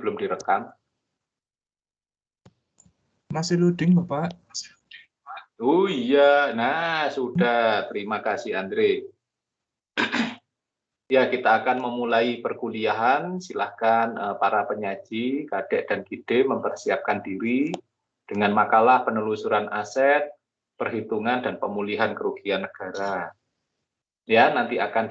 belum direkam? Masih loading, Bapak. Oh iya, nah sudah. Terima kasih Andre. Ya, kita akan memulai perkuliahan. Silahkan para penyaji, Kadek dan Gide mempersiapkan diri dengan makalah penelusuran aset, perhitungan dan pemulihan kerugian negara. Ya, nanti akan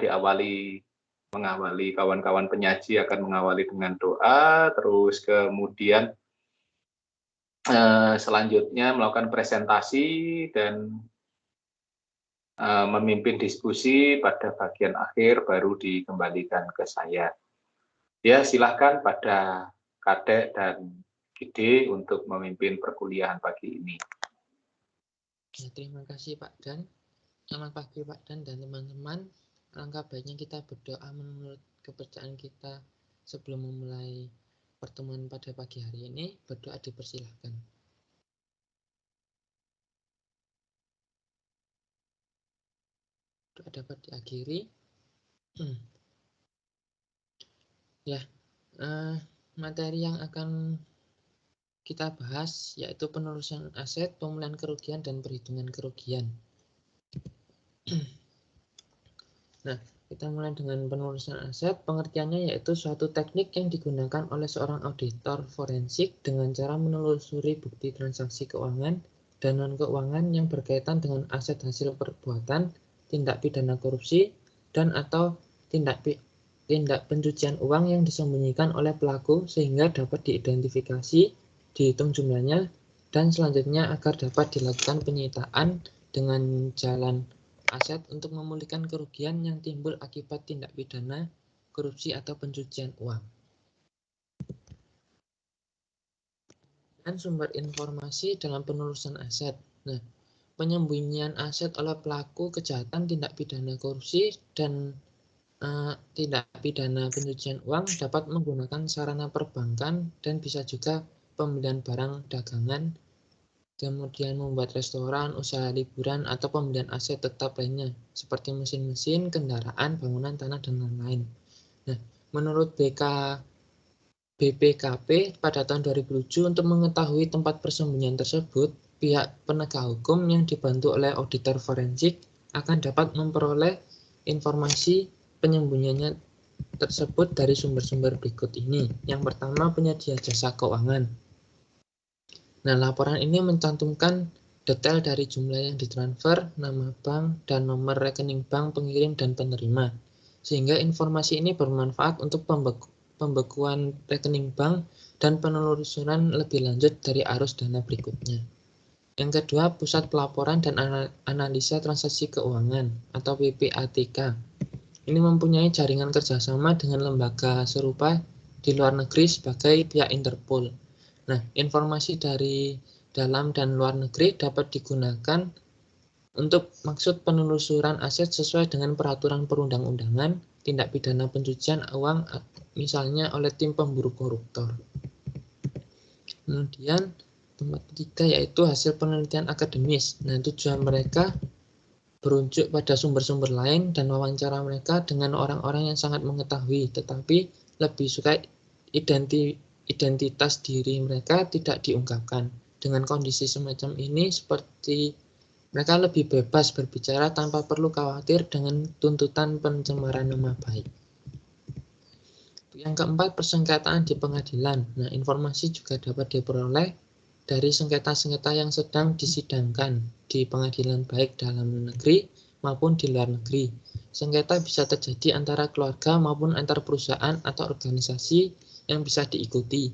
mengawali kawan-kawan penyaji akan mengawali dengan doa, terus kemudian selanjutnya melakukan presentasi dan memimpin diskusi. Pada bagian akhir baru dikembalikan ke saya. Ya, silahkan pada Kadek dan Gide untuk memimpin perkuliahan pagi ini. Ya, terima kasih Pak Dan. Selamat pagi Pak Dan dan teman-teman. Alangkah baiknya kita berdoa menurut kepercayaan kita sebelum memulai pertemuan pada pagi hari ini. Berdoa dipersilahkan. Doa dapat diakhiri. Ya, materi yang akan kita bahas yaitu penelusuran aset, pemulihan kerugian, dan perhitungan kerugian. Nah, kita mulai dengan penelusuran aset. Pengertiannya yaitu suatu teknik yang digunakan oleh seorang auditor forensik dengan cara menelusuri bukti transaksi keuangan dan non-keuangan yang berkaitan dengan aset hasil perbuatan, tindak pidana korupsi, dan atau tindak pencucian uang yang disembunyikan oleh pelaku sehingga dapat diidentifikasi, dihitung jumlahnya, dan selanjutnya agar dapat dilakukan penyitaan dengan jalan aset untuk memulihkan kerugian yang timbul akibat tindak pidana, korupsi, atau pencucian uang. Dan sumber informasi dalam penelusuran aset. Nah, penyembunyian aset oleh pelaku kejahatan tindak pidana korupsi dan tindak pidana pencucian uang dapat menggunakan sarana perbankan dan bisa juga pembelian barang dagangan, kemudian membuat restoran, usaha liburan, atau pembelian aset tetap lainnya, seperti mesin-mesin, kendaraan, bangunan, tanah, dan lain-lain. Nah, menurut BPKP pada tahun 2007, untuk mengetahui tempat persembunyian tersebut, pihak penegak hukum yang dibantu oleh auditor forensik akan dapat memperoleh informasi penyembunyiannya tersebut dari sumber-sumber berikut ini. Yang pertama, penyedia jasa keuangan. Nah, laporan ini mencantumkan detail dari jumlah yang ditransfer, nama bank, dan nomor rekening bank pengirim dan penerima. Sehingga informasi ini bermanfaat untuk pembekuan rekening bank dan penelusuran lebih lanjut dari arus dana berikutnya. Yang kedua, Pusat Pelaporan dan Analisa Transaksi Keuangan atau PPATK. Ini mempunyai jaringan kerjasama dengan lembaga serupa di luar negeri sebagai pihak Interpol. Nah, informasi dari dalam dan luar negeri dapat digunakan untuk maksud penelusuran aset sesuai dengan peraturan perundang-undangan, tindak pidana pencucian uang, misalnya oleh tim pemburu koruptor. Kemudian, tempat ketiga yaitu hasil penelitian akademis. Nah, tujuan mereka berujuk pada sumber-sumber lain dan wawancara mereka dengan orang-orang yang sangat mengetahui, tetapi lebih suka identitas diri mereka tidak diungkapkan. Dengan kondisi semacam ini, seperti mereka lebih bebas berbicara tanpa perlu khawatir dengan tuntutan pencemaran nama baik. Yang keempat, persengketaan di pengadilan. Nah, informasi juga dapat diperoleh dari sengketa-sengketa yang sedang disidangkan di pengadilan baik dalam negeri maupun di luar negeri. Sengketa bisa terjadi antara keluarga maupun antar perusahaan atau organisasi yang bisa diikuti.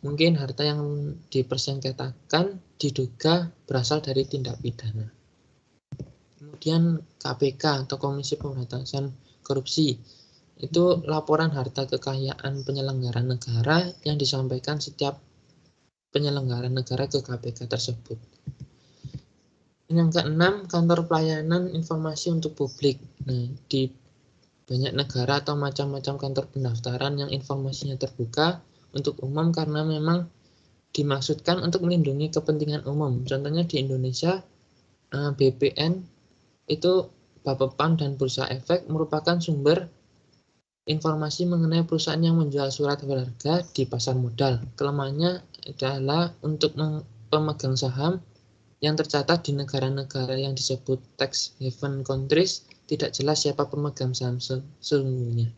Mungkin harta yang dipersengketakan diduga berasal dari tindak pidana. Kemudian KPK atau Komisi Pemberantasan Korupsi. Itu laporan harta kekayaan penyelenggara negara yang disampaikan setiap penyelenggara negara ke KPK tersebut. Yang keenam, kantor pelayanan informasi untuk publik. Nah, di banyak negara atau macam-macam kantor pendaftaran yang informasinya terbuka untuk umum karena memang dimaksudkan untuk melindungi kepentingan umum. Contohnya di Indonesia, BPN itu Bapepam dan Bursa Efek merupakan sumber informasi mengenai perusahaan yang menjual surat berharga di pasar modal. Kelemahannya adalah untuk pemegang saham yang tercatat di negara-negara yang disebut tax haven countries, tidak jelas siapa pemegang saham sesungguhnya.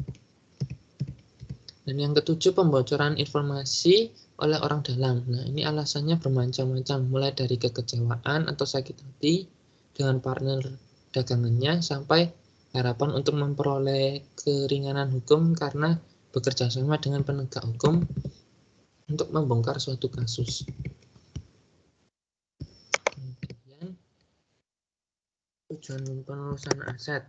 Dan yang ketujuh, pembocoran informasi oleh orang dalam. Nah, ini alasannya bermacam-macam, mulai dari kekecewaan atau sakit hati dengan partner dagangannya sampai harapan untuk memperoleh keringanan hukum karena bekerja sama dengan penegak hukum untuk membongkar suatu kasus. Kemudian, tujuan penelusuran aset.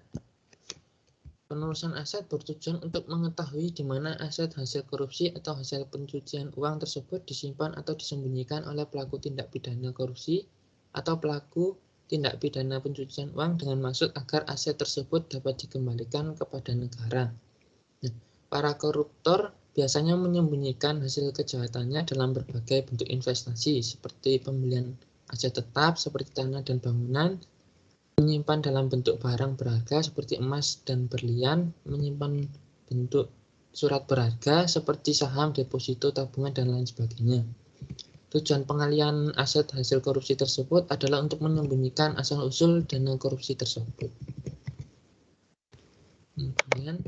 Penelusuran aset bertujuan untuk mengetahui di mana aset hasil korupsi atau hasil pencucian uang tersebut disimpan atau disembunyikan oleh pelaku tindak pidana korupsi atau pelaku tindak pidana pencucian uang dengan maksud agar aset tersebut dapat dikembalikan kepada negara. Nah, para koruptor biasanya menyembunyikan hasil kejahatannya dalam berbagai bentuk investasi seperti pembelian aset tetap seperti tanah dan bangunan, menyimpan dalam bentuk barang berharga seperti emas dan berlian, menyimpan bentuk surat berharga seperti saham, deposito, tabungan, dan lain sebagainya. Tujuan pengalihan aset hasil korupsi tersebut adalah untuk menyembunyikan asal-usul dana korupsi tersebut. Kemudian,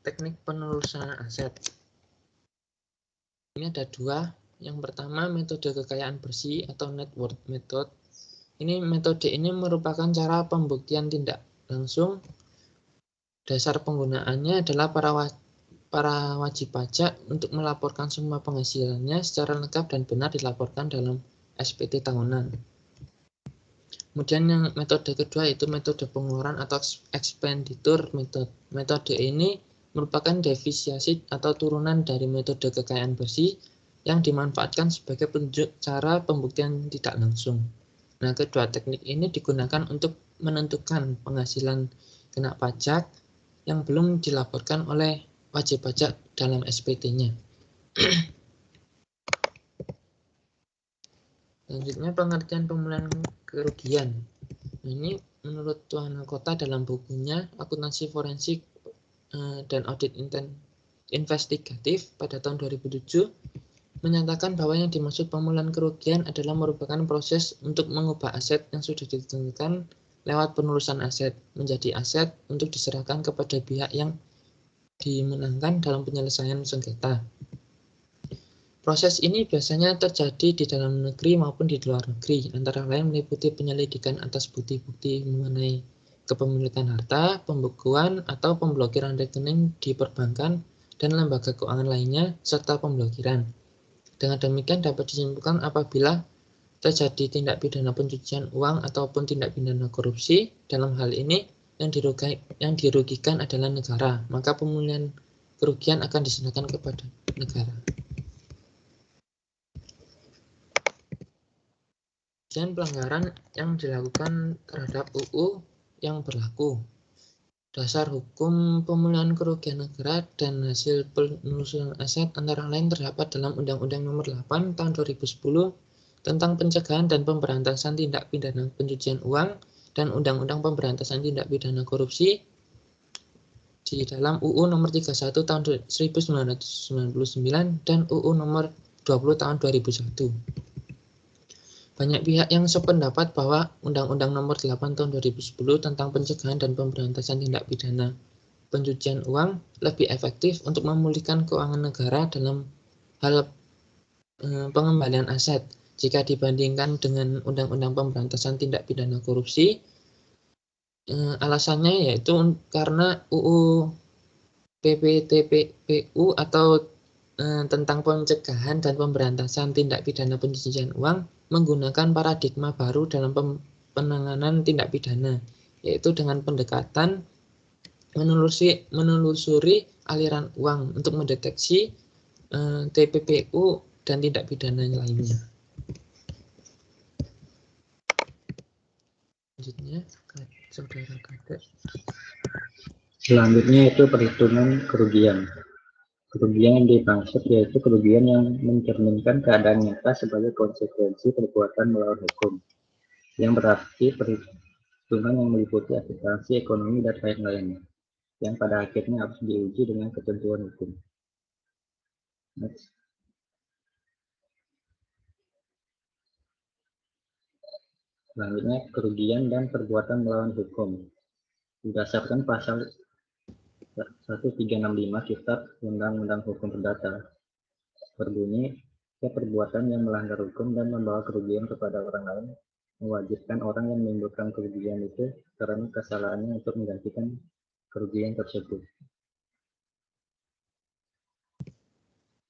teknik penelusuran aset. Ini ada dua. Yang pertama, metode kekayaan bersih atau net worth method. Metode ini merupakan cara pembuktian tidak langsung. Dasar penggunaannya adalah para wajib pajak untuk melaporkan semua penghasilannya secara lengkap dan benar dilaporkan dalam SPT tahunan. Kemudian yang metode kedua yaitu metode pengeluaran atau expenditure method. Metode ini merupakan devisiasi atau turunan dari metode kekayaan bersih yang dimanfaatkan sebagai penunjuk cara pembuktian tidak langsung. Nah, kedua teknik ini digunakan untuk menentukan penghasilan kena pajak yang belum dilaporkan oleh wajib pajak dalam SPT-nya. Selanjutnya, pengertian pemulihan kerugian. Ini menurut Tuan Kota dalam bukunya Akuntansi Forensik dan Audit Investigatif pada tahun 2007 menyatakan bahwa yang dimaksud pemulihan kerugian adalah merupakan proses untuk mengubah aset yang sudah ditentukan lewat penelusuran aset menjadi aset untuk diserahkan kepada pihak yang dimenangkan dalam penyelesaian sengketa. Proses ini biasanya terjadi di dalam negeri maupun di luar negeri, antara lain meliputi penyelidikan atas bukti-bukti mengenai kepemilikan harta, pembukuan, atau pemblokiran rekening di perbankan dan lembaga keuangan lainnya, serta pemblokiran. Dengan demikian dapat disimpulkan apabila terjadi tindak pidana pencucian uang ataupun tindak pidana korupsi, dalam hal ini yang dirugikan adalah negara, maka pemulihan kerugian akan diserahkan kepada negara. Dan pelanggaran yang dilakukan terhadap UU yang berlaku. Dasar hukum pemulihan kerugian negara dan hasil penelusuran aset antara lain terdapat dalam Undang-Undang Nomor 8 Tahun 2010 tentang pencegahan dan pemberantasan tindak pidana pencucian uang dan Undang-Undang Pemberantasan Tindak Pidana Korupsi di dalam UU Nomor 31 Tahun 1999 dan UU Nomor 20 Tahun 2001. Banyak pihak yang sependapat bahwa Undang-Undang Nomor 8 Tahun 2010 tentang pencegahan dan pemberantasan tindak pidana pencucian uang lebih efektif untuk memulihkan keuangan negara dalam hal pengembalian aset jika dibandingkan dengan Undang-Undang Pemberantasan Tindak Pidana Korupsi. Alasannya yaitu karena UU PPTPU atau tentang pencegahan dan pemberantasan tindak pidana pencucian uang menggunakan paradigma baru dalam penanganan tindak pidana, yaitu dengan pendekatan menelusuri aliran uang untuk mendeteksi TPPU dan tindak pidana lainnya. Selanjutnya, saudara Kadek. Selanjutnya itu perhitungan kerugian. Kerugian yang dimaksud yaitu kerugian yang mencerminkan keadaan nyata sebagai konsekuensi perbuatan melawan hukum, yang berarti perhitungan yang meliputi asuransi ekonomi dan lain-lainnya. yang pada akhirnya harus diuji dengan ketentuan hukum. Next. Selanjutnya, kerugian dan perbuatan melawan hukum. Berdasarkan pasal 1365 Kitab Undang-Undang Hukum Perdata, berbunyi, setiap perbuatan yang melanggar hukum dan membawa kerugian kepada orang lain mewajibkan orang yang menimbulkan kerugian itu karena kesalahannya untuk menggantikan kerugian tersebut.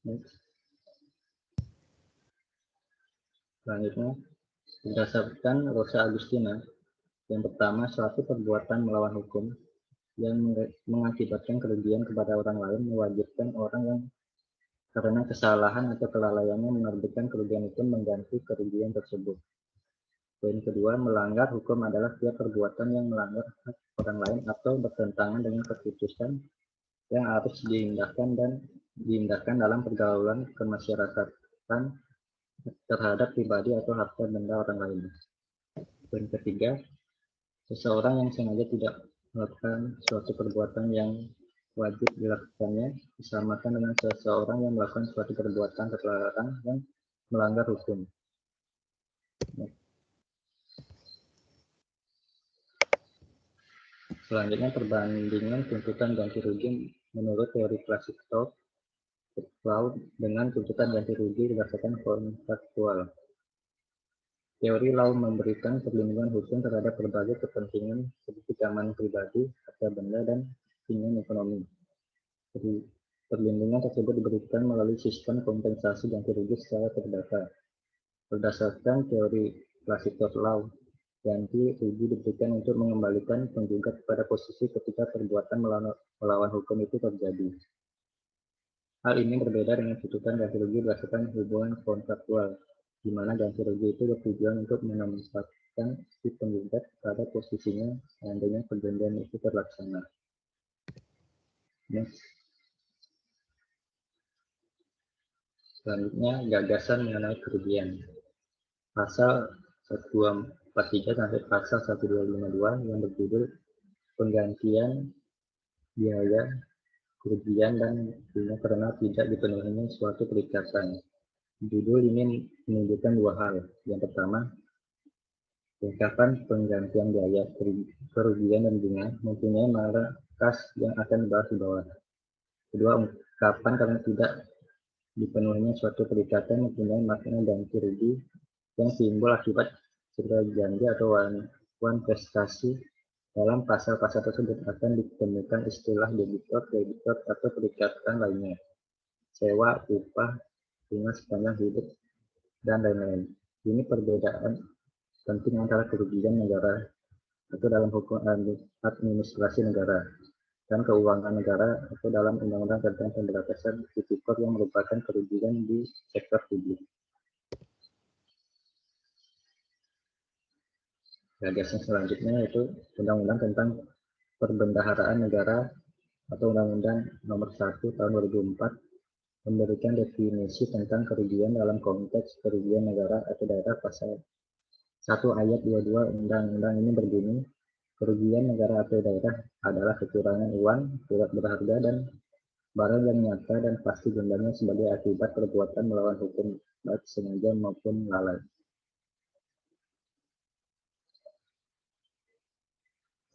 Next. Selanjutnya, berdasarkan Rosa Agustina, yang pertama, suatu perbuatan melawan hukum yang mengakibatkan kerugian kepada orang lain mewajibkan orang yang karena kesalahan atau kelalaiannya menerbitkan kerugian itu mengganti kerugian tersebut. Poin kedua, melanggar hukum adalah setiap perbuatan yang melanggar hak orang lain atau bertentangan dengan keputusan yang harus diindahkan dalam pergaulan kemasyarakatan terhadap pribadi atau harta benda orang lain. Poin ketiga, seseorang yang sengaja tidak melakukan suatu perbuatan yang wajib dilakukannya disamakan dengan seseorang yang melakukan suatu perbuatan terlarang yang melanggar hukum. Selanjutnya, perbandingan tuntutan ganti rugi menurut teori klasik law dengan tuntutan ganti rugi berdasarkan kontraktual. Teori law memberikan perlindungan hukum terhadap berbagai kepentingan seperti keamanan pribadi, harta benda, dan kepentingan ekonomi. Perlindungan tersebut diberikan melalui sistem kompensasi ganti rugi secara terdata. Berdasarkan teori classical law, ganti rugi diberikan untuk mengembalikan penggugat pada posisi ketika perbuatan melawan hukum itu terjadi. Hal ini berbeda dengan tuntutan ganti rugi berdasarkan hubungan kontraktual, di mana ganti rugi itu bertujuan untuk menempatkan si penggugat pada posisinya seandainya perjanjian itu terlaksana. Next. Selanjutnya, gagasan mengenai kerugian. Pasal 1243 sampai pasal 1252 yang berjudul penggantian biaya kerugian dan bunga karena tidak dipenuhinya suatu perikatan. Judul ini menunjukkan dua hal. Yang pertama, ungkapan penggantian biaya kerugian dan bunga mempunyai markas yang akan dibahas di bawah. Kedua, ungkapan karena tidak dipenuhinya suatu perikatan mempunyai makna ganti rugi yang timbul akibat cedera janji atau wan prestasi. Dalam pasal-pasal tersebut akan ditemukan istilah debitor, kreditor, atau perikatan lainnya, sewa, upah, bunga sepanjang hidup, dan lain-lain. Ini perbedaan penting antara kerugian negara atau dalam hukum administrasi negara dan keuangan negara atau dalam undang-undang tentang pemberantasan tipikor yang merupakan kerugian di sektor publik. Gagasan selanjutnya yaitu Undang-Undang tentang Perbendaharaan Negara atau Undang-Undang Nomor 1 Tahun 2004 memberikan definisi tentang kerugian dalam konteks kerugian negara atau daerah. Pasal 1 ayat 22 Undang-Undang ini berbunyi, kerugian negara atau daerah adalah kekurangan uang, surat berharga, dan barang yang nyata dan pasti jumlahnya sebagai akibat perbuatan melawan hukum baik sengaja maupun lalai.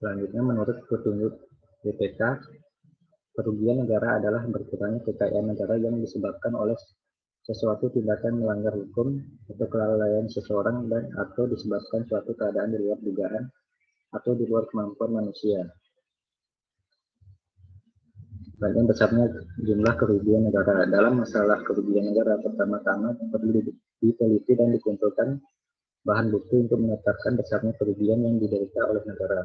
Selanjutnya, menurut petunjuk BPK, kerugian negara adalah berkurangnya kekayaan negara yang disebabkan oleh sesuatu tindakan melanggar hukum atau kelalaian seseorang dan atau disebabkan suatu keadaan di luar dugaan atau di luar kemampuan manusia. Selanjutnya, besarnya jumlah kerugian negara. Dalam masalah kerugian negara, pertama-tama perlu diteliti dan dikumpulkan bahan bukti untuk menetapkan besarnya kerugian yang diderita oleh negara.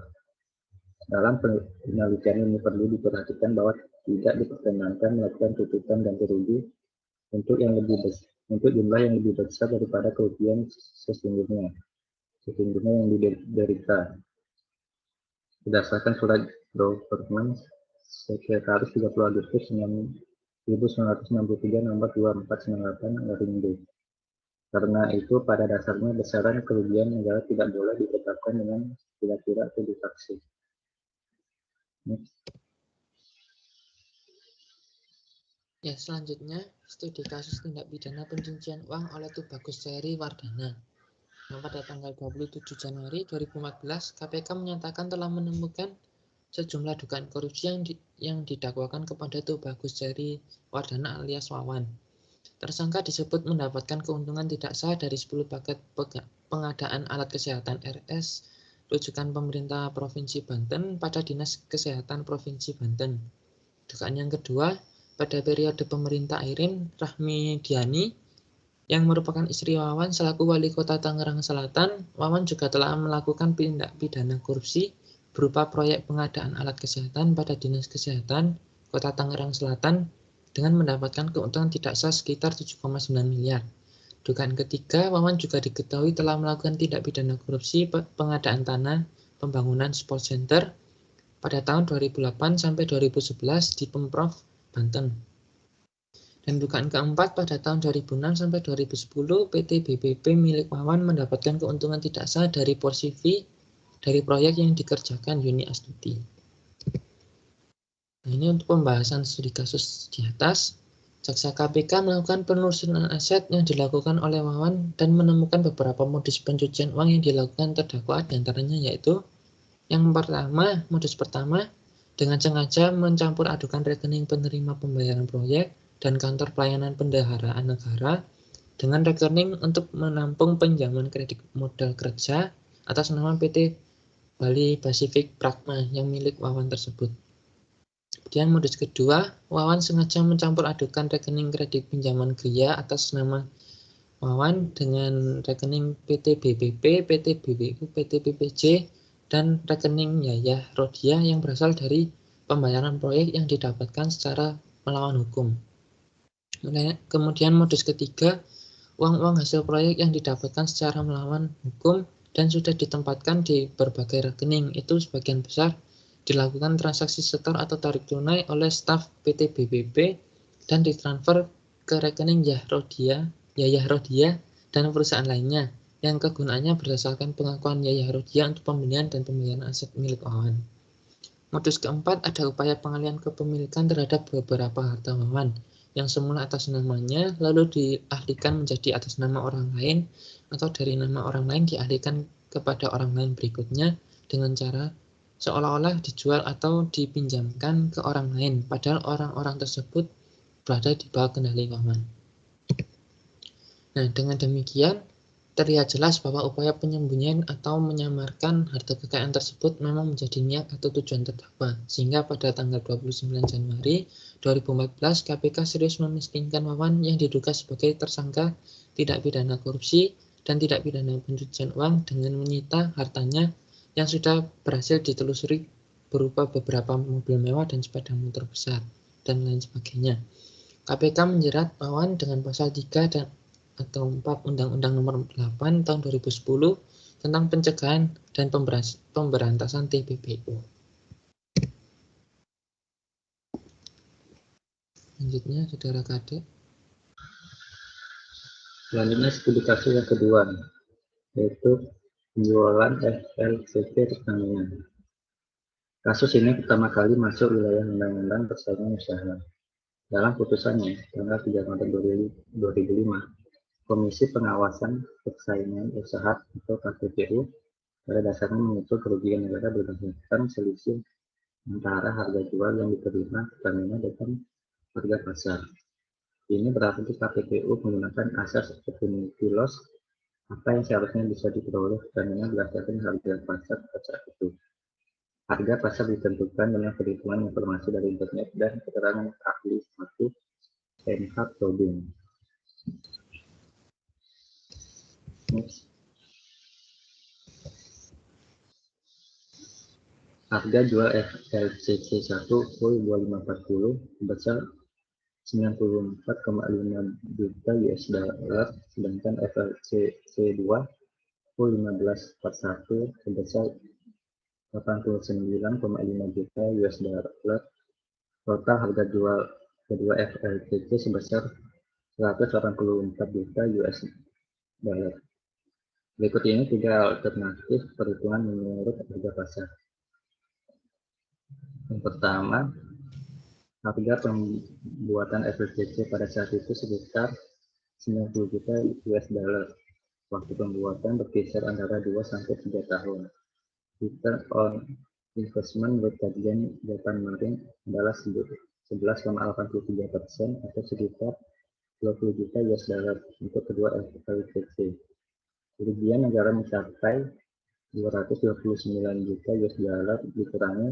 Dalam penelitian ini perlu diperhatikan bahwa tidak diperkenankan melakukan tuntutan ganti rugi untuk jumlah yang lebih besar daripada kerugian sesungguhnya yang diderita. Berdasarkan surat Government Sekretaris 30 Agustus 1963 nomor 2498 Garing. Karena itu pada dasarnya besaran kerugian negara tidak boleh ditetapkan dengan kira-kira atau ditaksir. Ya, selanjutnya studi kasus tindak pidana pencucian uang oleh Tubagus Seri Wardana. Yang pada tanggal 27 Januari 2014, KPK menyatakan telah menemukan sejumlah dugaan korupsi yang didakwakan kepada Tubagus Seri Wardana alias Wawan. Tersangka disebut mendapatkan keuntungan tidak sah dari 10 paket pengadaan alat kesehatan RS rujukan pemerintah Provinsi Banten pada Dinas Kesehatan Provinsi Banten. Dugaan yang kedua, pada periode pemerintah Airin Rahmidiani yang merupakan istri Wawan selaku wali kota Tangerang Selatan, Wawan juga telah melakukan tindak pidana korupsi berupa proyek pengadaan alat kesehatan pada Dinas Kesehatan Kota Tangerang Selatan dengan mendapatkan keuntungan tidak sah sekitar 7,9 miliar. Dugaan ketiga, Wawan juga diketahui telah melakukan tindak pidana korupsi pengadaan tanah pembangunan sport center pada tahun 2008 sampai 2011 di Pemprov Banten. Dan dugaan keempat, pada tahun 2006 sampai 2010 PT BBP milik Wawan mendapatkan keuntungan tidak sah dari porsi fee dari proyek yang dikerjakan Yuni Astuti. Nah, ini untuk pembahasan studi kasus di atas. Jaksa KPK melakukan penelusuran aset yang dilakukan oleh Wawan dan menemukan beberapa modus pencucian uang yang dilakukan terdakwa, diantaranya yaitu yang pertama, modus pertama, dengan sengaja mencampur adukan rekening penerima pembayaran proyek dan kantor pelayanan pendaharaan negara dengan rekening untuk menampung pinjaman kredit modal kerja atas nama PT Bali Pacific Pragma yang milik Wawan tersebut. Kemudian modus kedua, Wawan sengaja mencampur adukan rekening kredit pinjaman Gria atas nama Wawan dengan rekening PT BBP, PT BWU, PT PPJ, dan rekening Yayah Rodia yang berasal dari pembayaran proyek yang didapatkan secara melawan hukum. Kemudian modus ketiga, uang-uang hasil proyek yang didapatkan secara melawan hukum dan sudah ditempatkan di berbagai rekening itu sebagian besar dilakukan transaksi setor atau tarik tunai oleh staf PT BBP dan ditransfer ke rekening Yayah Rodia dan perusahaan lainnya yang kegunaannya berdasarkan pengakuan Yayah Rodia untuk pembelian dan pembayaran aset milik Wawan. Modus keempat, ada upaya pengalihan kepemilikan terhadap beberapa harta Wawan yang semula atas namanya lalu dialihkan menjadi atas nama orang lain atau dari nama orang lain dialihkan kepada orang lain berikutnya dengan cara seolah-olah dijual atau dipinjamkan ke orang lain padahal orang-orang tersebut berada di bawah kendali Wawan. Nah, dengan demikian terlihat jelas bahwa upaya penyembunyian atau menyamarkan harta kekayaan tersebut memang menjadi niat atau tujuan terdakwa. Sehingga pada tanggal 29 Januari 2014 KPK serius memiskinkan Wawan yang diduga sebagai tersangka tindak pidana korupsi dan tindak pidana pencucian uang dengan menyita hartanya yang sudah berhasil ditelusuri berupa beberapa mobil mewah dan sepeda motor besar dan lain sebagainya. KPK menjerat Wawan dengan pasal 3 dan atau 4 Undang-Undang Nomor 8 Tahun 2010 tentang pencegahan dan pemberantasan TPPU. Selanjutnya, Saudara Kadek. Selanjutnya studi kasus yang kedua, yaitu penjualan FLCT Pertamina. Kasus ini pertama kali masuk wilayah Undang-Undang Persaingan Usaha. Dalam putusannya, tanggal 3 Maret 2005, Komisi Pengawasan Persaingan Usaha atau KPPU pada dasarnya mengukur kerugian negara berdasarkan selisih antara harga jual yang diterima Pertamina dengan harga pasar. Ini berarti KPPU menggunakan asas opportunity loss, apa yang seharusnya bisa diperoleh Pertamina berdasarkan harga pasar pada saat itu. Harga pasar ditentukan dengan perhitungan informasi dari internet dan keterangan ahli satu NH Tobin. Harga jual FLCT 1 full 2540 sebesar 94,5 juta US dollar, sedangkan FLCT 2 full 1541 sebesar 89,5 juta US dollar. Total harga jual kedua FLCT sebesar 184 juta US dollar. Berikut ini 3 alternatif perhitungan menurut harga pasar. Yang pertama, Harga pembuatan FLCC pada saat itu sekitar 90 juta US dollar. Waktu pembuatan berkisar antara 2 sampai 3 tahun. Return on investment menurut kajian Japan Marine adalah 11,83% atau sekitar 20 juta US dollar untuk kedua FLCC. Kerugian negara mencapai 229 juta US dollar dikurangi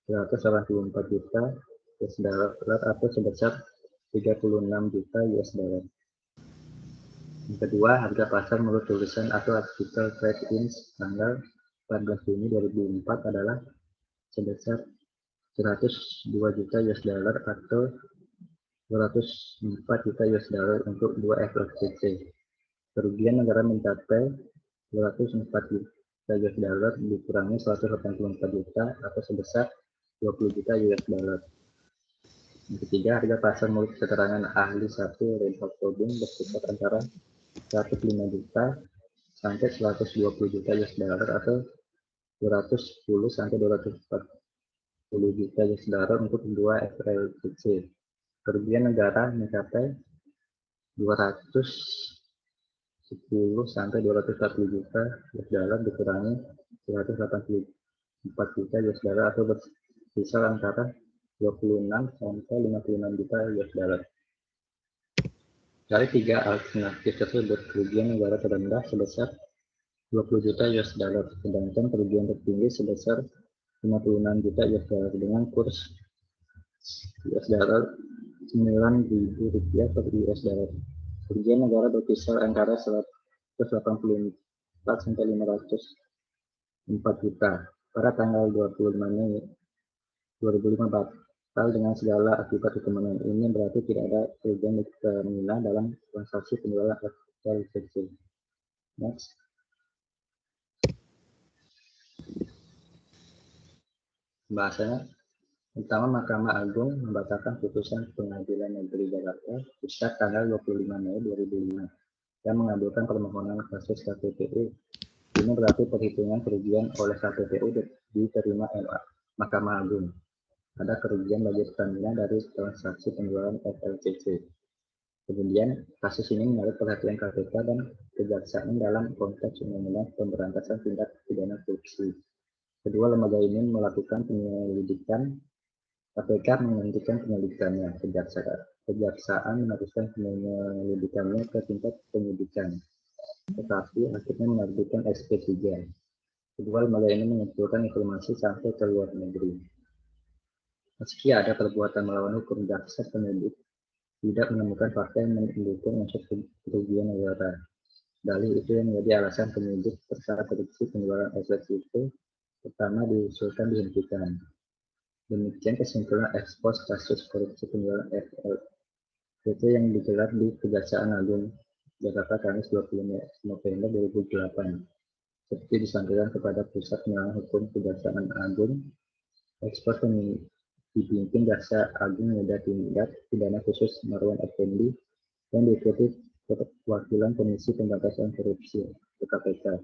184 juta US dollar atau sebesar 36 juta US dollar. Yang kedua, harga pasar menurut tulisan atau artikel Trade Inc. tanggal 14 Juni 2004 adalah sebesar 102 juta US dollar atau 204 juta US dollar untuk dua FLCC. Kerugian negara mencapai 204 juta US dollar dikurangi 184 juta atau sebesar 20 juta US dollar. Yang ketiga, harga pasar menurut keterangan ahli 1 Reinhard Tobin berkisar antara 105 juta sampai 120 juta US dollar atau 210 sampai 240 juta US dollar untuk dua FLCC. Kerugian negara mencapai 210 sampai 240 juta US dollar dikurangi 184 juta US dollar atau berkisar antara 26 sampai 56 juta US dollar. Dari tiga alternatif tersebut, kerugian negara terendah sebesar 20 juta US dollar, sedangkan kerugian tertinggi sebesar 56 juta US dollar dengan kurs US dollar 9.000 rupiah per US dollar. Kerugian negara berkisar antara 184 sampai 504 juta. Pada tanggal 25 Mei 2015, dengan segala akibat kemenangan ini berarti tidak ada kerugian terminal dalam transaksi penjualan FLCC. Next. Bahasanya, pertama, Mahkamah Agung membatalkan putusan Pengadilan Negeri Jakarta Pusat tanggal 25 Mei 2005 yang mengabulkan permohonan kasus KPPU. Ini berarti perhitungan kerugian oleh KPPU diterima Mahkamah Agung. Ada kerugian bagi Pertamina dari transaksi penjualan FLCC. Kemudian, kasus ini menarik perhatian KPK dan Kejaksaan dalam konteks Undang-Undang Pemberantasan Tindak Pidana Korupsi. Kedua lembaga ini melakukan penyelidikan, KPK menghentikan penyelidikannya, Kejaksaan meneruskan penyelidikannya ke tingkat penyidikan, tetapi akhirnya menerbitkan SP3. Kedua lembaga ini mengumpulkan informasi sampai ke luar negeri. Meski ada perbuatan melawan hukum, jaksa penyidik tidak menemukan fakta yang mendukung unsur kerugian negara. Dalih itu yang menjadi alasan penyidik perkara korupsi penjualan FLCC pertama diusulkan dihentikan. Demikian kesimpulan ekspos kasus korupsi penjualan FLCC yang digelar di Kejaksaan Agung Jakarta Kamis 25 November 2008. Seperti disampaikan kepada Pusat Penerangan Hukum Kejaksaan Agung, ekspos dipimpin Jaksa Agung Muda Tindak Pidana Khusus Marwan Effendi yang diikuti perwakilan Komisi Pemberantasan Korupsi (KPK).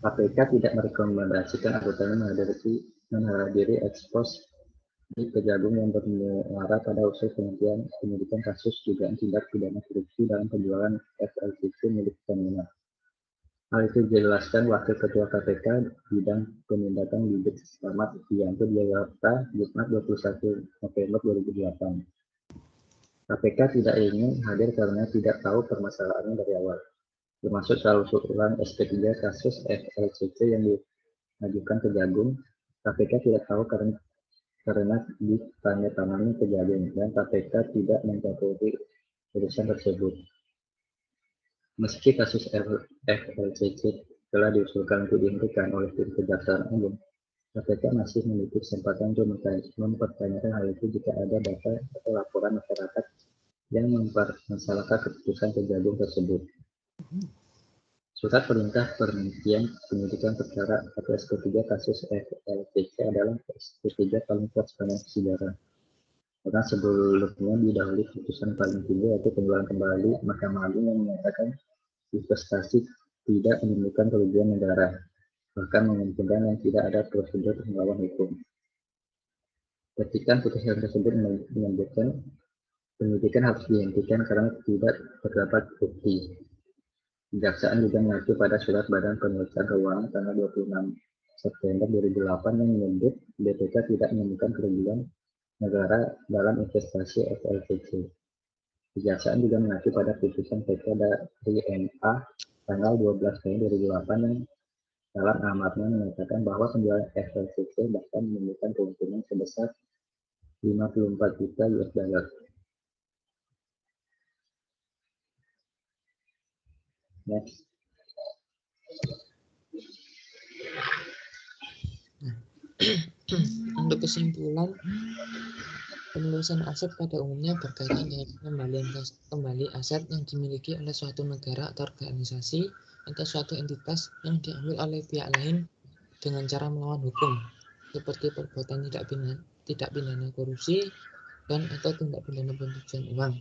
KPK tidak merekomendasikan anggotanya menghadiri ekspos di Kejagung yang bermuara pada usul penyidikan kasus dugaan tindak pidana korupsi dalam penjualan FLCC milik Pertamina. Hal itu dijelaskan Wakil Ketua KPK Bidang Penindakan Bibit Slamet Wiyanto di Jakarta, Jumat 21 November 2008. KPK tidak ingin hadir karena tidak tahu permasalahannya dari awal, termasuk soal usulan SP3 kasus FLCC yang diajukan Kejagung. KPK tidak tahu karena ditandatangani Kejagung dan KPK tidak mencakupi urusan tersebut. Meski kasus FLCC telah diusulkan untuk dihentikan oleh tim Kejaksaan Agung, KPK masih memiliki kesempatan untuk mempertanyakan hal itu jika ada data atau laporan masyarakat yang mempermasalahkan keputusan Kejagung tersebut. Surat perintah penghentian penyidikan perkara atau SP3 kasus FLCC adalah SP3 paling kuat sepanjang sejarah. Karena sebelumnya didahului putusan paling tinggi yaitu penjualan kembali Mahkamah Agung yang menyatakan investasi tidak menimbulkan kerugian negara, bahkan menguntungkan yang tidak ada prosedur melawan hukum. Petikan putusan tersebut menyebutkan penyidikan harus dihentikan karena tidak terdapat bukti. Kejaksaan juga mengacu pada surat Badan Pemeriksa Keuangan tanggal 26 September 2008 yang menyebut BPK tidak menemukan kerugian negara dalam investasi FLCC. Kejaksaan juga mengacu pada putusan PK dari MA tanggal 12 Mei 2008 yang dalam amarnya menyatakan bahwa penjualan FLCC bahkan menimbulkan keuntungan sebesar 54 juta US dollar. Next. Untuk kesimpulan, penelusuran aset pada umumnya berkaitan dengan pengembalian kembali aset yang dimiliki oleh suatu negara atau organisasi atau suatu entitas yang diambil oleh pihak lain dengan cara melawan hukum, seperti perbuatan tidak pidana korupsi dan atau tindak pidana pencucian uang.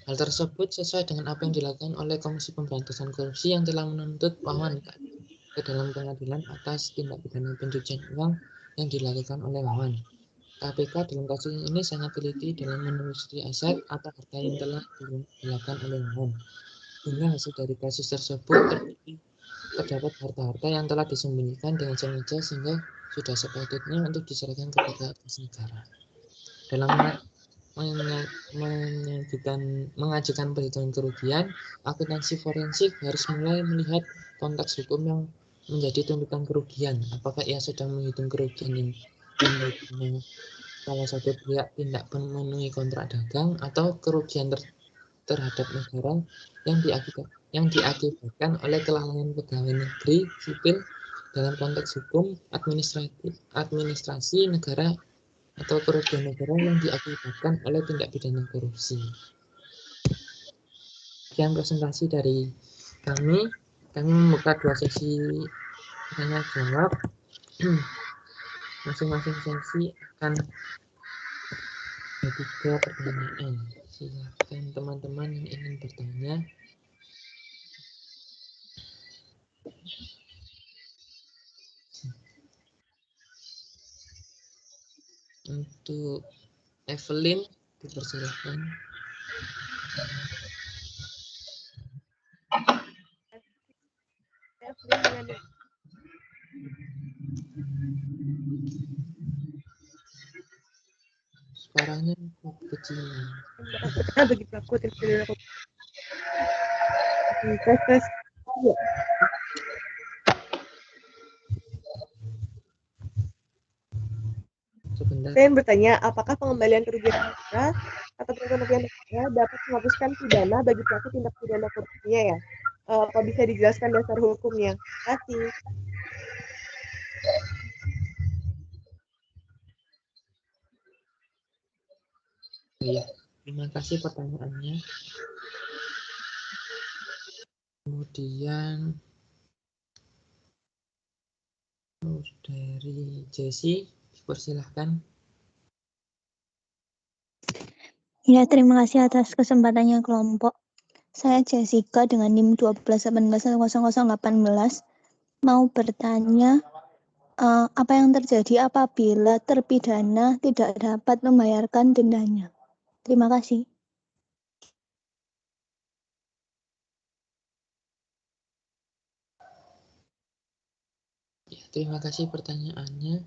Hal tersebut sesuai dengan apa yang dilakukan oleh Komisi Pemberantasan Korupsi yang telah menuntut Wawan ke dalam pengadilan atas tindak pidana pencucian uang yang dilakukan oleh Wawan. KPK dalam kasus ini sangat teliti dalam menelusuri aset atau harta yang telah dilakukan oleh Wawan. Hingga hasil dari kasus tersebut terdapat harta-harta yang telah disembunyikan dengan sengaja sehingga sudah sepatutnya untuk diserahkan kepada atas negara. Dalam mengajukan perhitungan kerugian, akuntansi forensik harus mulai melihat konteks hukum yang menjadi tuntutan kerugian. Apakah ia sedang menghitung kerugian yang dimilikinya salah satu pihak tidak memenuhi kontrak dagang atau kerugian terhadap negara yang diakibatkan oleh kelalaian pegawai negeri sipil dalam konteks hukum administrasi negara atau kerugian negara yang diakibatkan oleh tindak pidana korupsi. Sekian presentasi dari kami. Kami membuka 2 sesi tanya jawab. Masing-masing sesi akan ada 3 pertanyaan. Silakan teman-teman yang ingin bertanya. Untuk Evelyn, dipersilakan. Suaranya kecil. Begitu aku terpilih aku. Tes. Sebentar. Saya ingin bertanya, apakah pengembalian kerugian negara atau kerugian negara dapat menghapuskan pidana bagi pelaku tindak pidana korupsinya ya? Apa bisa dijelaskan dasar hukumnya? Terima kasih. Iya, terima kasih pertanyaannya. Kemudian dari Jessie, dipersilahkan. Ya, terima kasih atas kesempatannya kelompok. Saya Jessica dengan NIM 12181018 mau bertanya apa yang terjadi apabila terpidana tidak dapat membayarkan dendanya. Terima kasih. Ya, terima kasih pertanyaannya.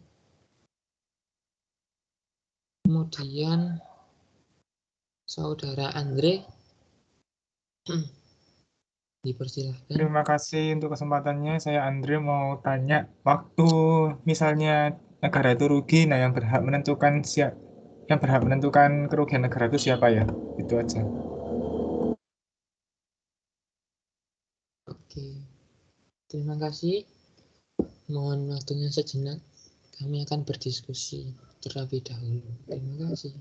Kemudian Saudara Andre, dipersilahkan. Terima kasih untuk kesempatannya. Saya Andre mau tanya, waktu misalnya negara itu rugi, nah yang berhak menentukan kerugian negara itu siapa ya? Itu aja. Oke, terima kasih. Mohon waktunya sejenak. Kami akan berdiskusi terlebih dahulu. Terima kasih.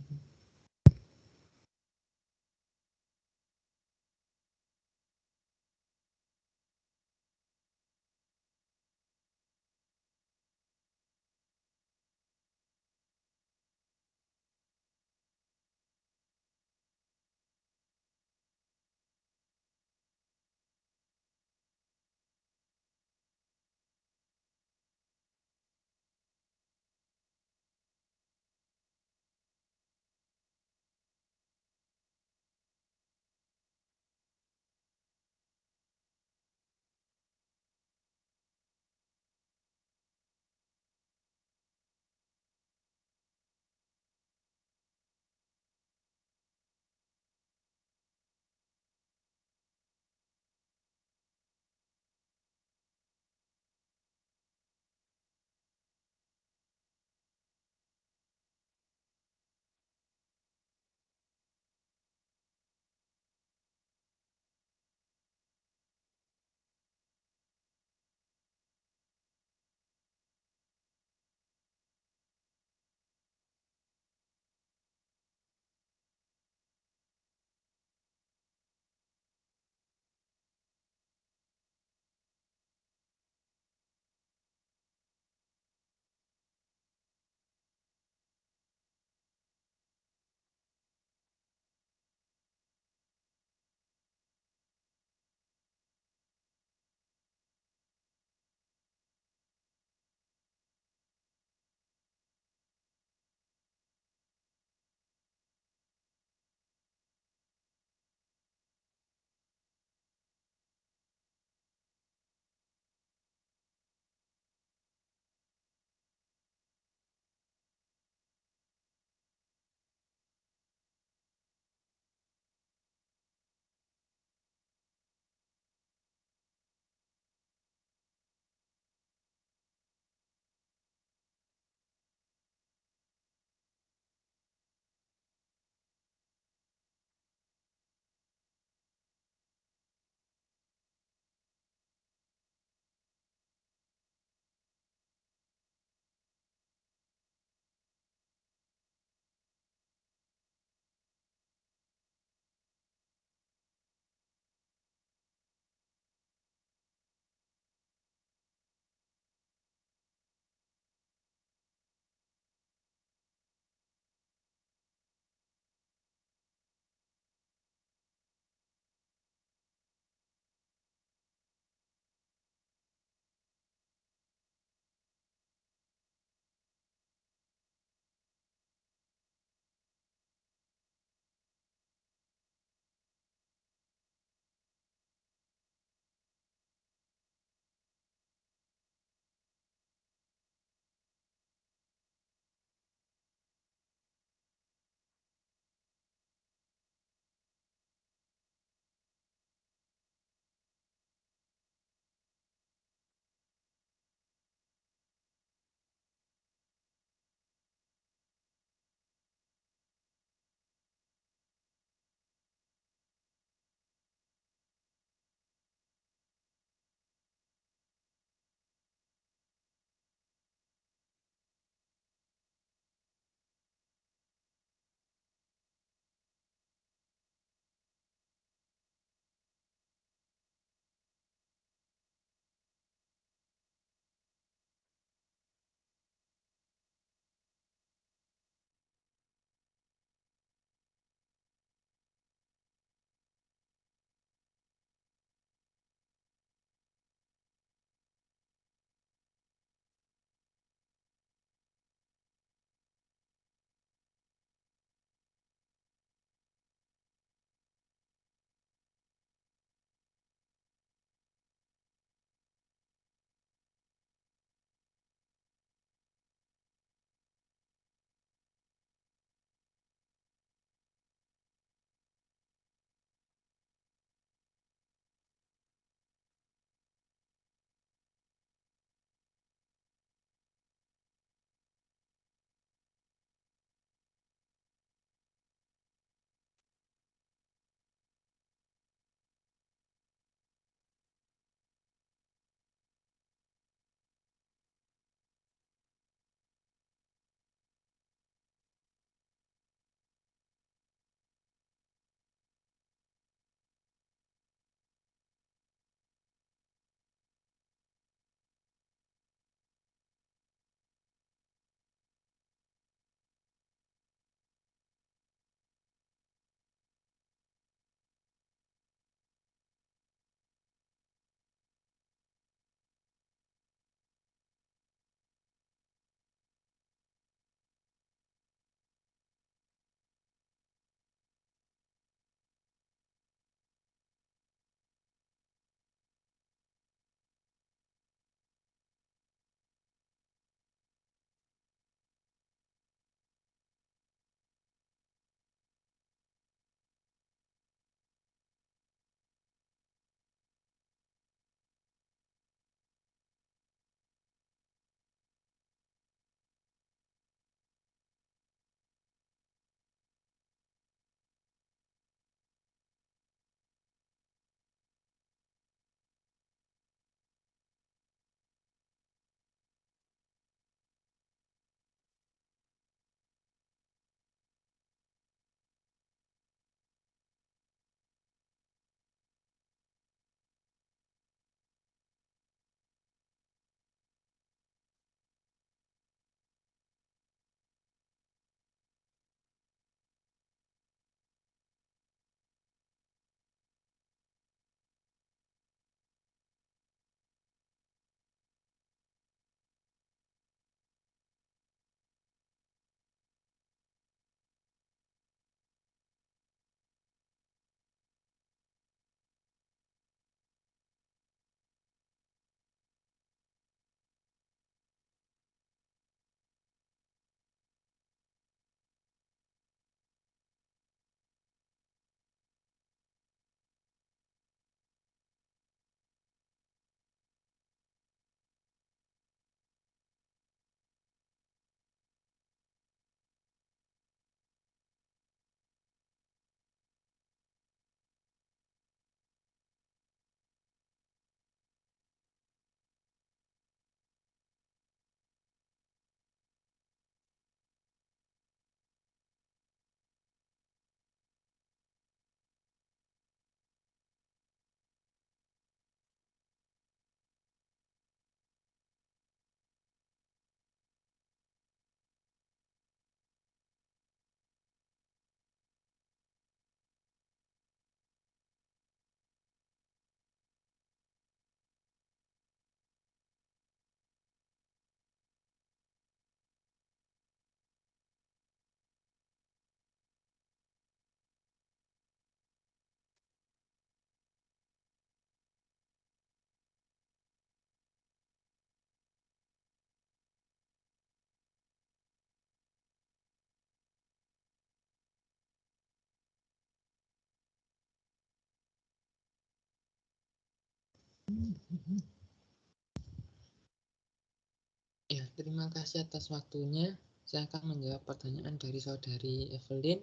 Ya, terima kasih atas waktunya. Saya akan menjawab pertanyaan dari saudari Evelyn.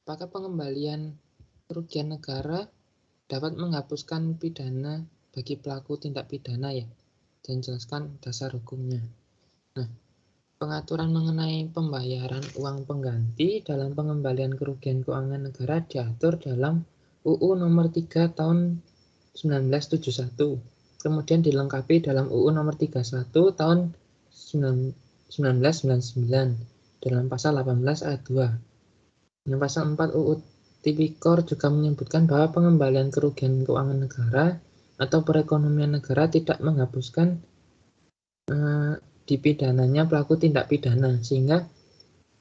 Apakah pengembalian kerugian negara dapat menghapuskan pidana bagi pelaku tindak pidana ya? Dan jelaskan dasar hukumnya. Nah, pengaturan mengenai pembayaran uang pengganti dalam pengembalian kerugian keuangan negara diatur dalam UU nomor 3 tahun 1971. Kemudian dilengkapi dalam UU nomor 31 tahun 1999 dalam pasal 18 ayat 2. Dan pasal 4 UU Tipikor juga menyebutkan bahwa pengembalian kerugian keuangan negara atau perekonomian negara tidak menghapuskan dipidananya pelaku tindak pidana, sehingga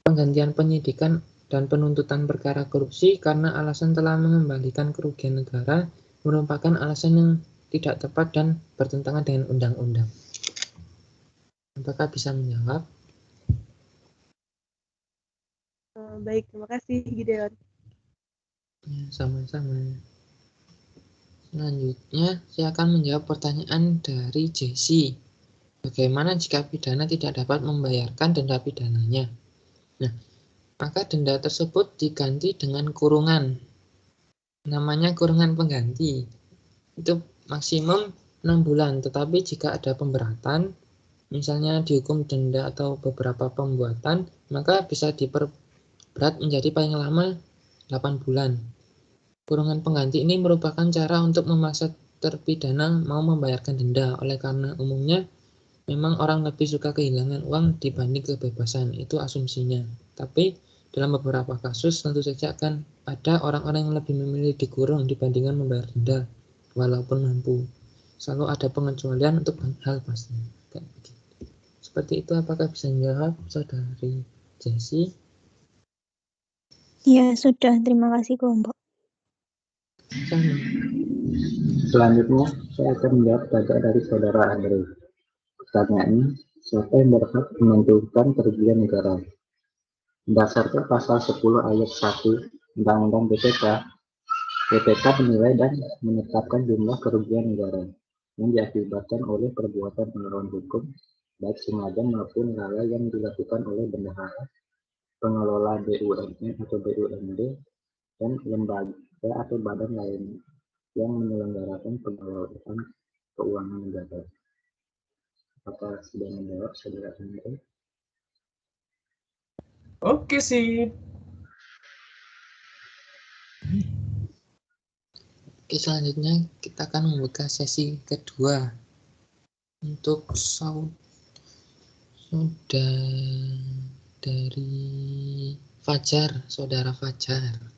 penggantian penyidikan dan penuntutan perkara korupsi karena alasan telah mengembalikan kerugian negara merupakan alasan yang tidak tepat dan bertentangan dengan undang-undang. Apakah bisa menjawab? Baik, terima kasih Gideon. Ya, sama-sama. Selanjutnya, saya akan menjawab pertanyaan dari Jesse. Bagaimana jika pidana tidak dapat membayarkan denda pidananya? Nah, maka denda tersebut diganti dengan kurungan. Namanya kurungan pengganti. Itu maksimum 6 bulan, tetapi jika ada pemberatan, misalnya dihukum denda atau beberapa pembuatan, maka bisa diperberat menjadi paling lama 8 bulan. Kurungan pengganti ini merupakan cara untuk memaksa terpidana mau membayarkan denda. Oleh karena umumnya memang orang lebih suka kehilangan uang dibanding kebebasan, itu asumsinya. Tapi dalam beberapa kasus tentu saja akan ada orang-orang yang lebih memilih dikurung dibandingkan membayar denda, walaupun mampu. Selalu ada pengecualian untuk hal pasti. Kayak begitu. Seperti itu, apakah bisa menjawab saudari Jessi? Ya, sudah. Terima kasih, kelompok. Sama. Selanjutnya, saya akan menjawab pertanyaan dari saudara Andre. Pertanyaannya, siapa yang berhak menentukan kerugian negara? Berdasarkan pasal 10 ayat 1 Undang-Undang BPK, BPK menilai dan menetapkan jumlah kerugian negara yang diakibatkan oleh perbuatan melawan hukum, baik sengaja maupun lalai yang dilakukan oleh bendahara, pengelola BUMN atau BUMD, dan lembaga atau badan lain yang menyelenggarakan pengelolaan keuangan negara. Apakah sudah menjawab saudara Andre? Oke sih. Oke, selanjutnya kita akan membuka sesi kedua untuk dari Fajar, saudara Fajar.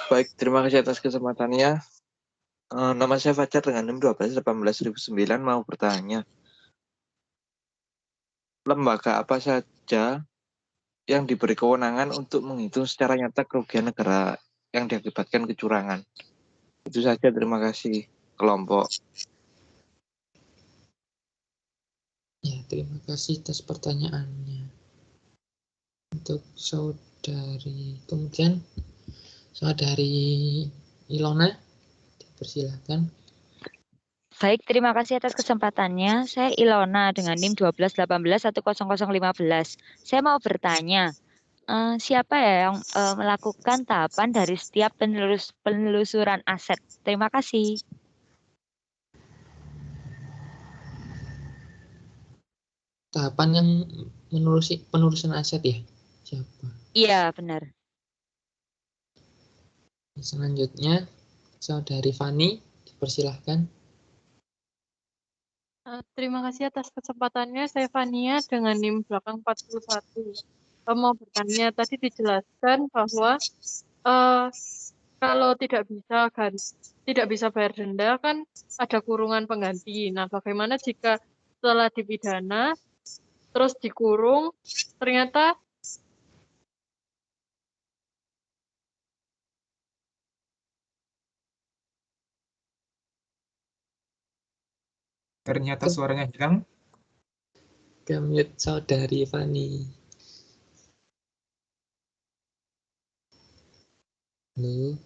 Baik, terima kasih atas kesempatannya. Nama saya Fajar dengan NIM 12.18.009 mau bertanya. Lembaga apa saja yang diberi kewenangan untuk menghitung secara nyata kerugian negara yang diakibatkan kecurangan? Itu saja, terima kasih kelompok. Ya, terima kasih atas pertanyaannya. Untuk saudari, kemudian saudari Ilona, dipersilakan. Baik, terima kasih atas kesempatannya. Saya Ilona dengan NIM 12.18.10015. Saya mau bertanya, siapa ya yang melakukan tahapan dari setiap penelusuran aset? Terima kasih. Tahapan yang penelusuran aset ya? Siapa? Iya, benar. Selanjutnya, saudari Fani, dipersilahkan. Terima kasih atas kesempatannya. Saya Fania dengan NIM belakang 41. Mau bertanya, tadi dijelaskan bahwa kalau tidak bisa bayar denda kan ada kurungan pengganti. Nah, bagaimana jika setelah dipidana terus dikurung ternyata Suaranya hilang. Kemute saudari Fani. Halo.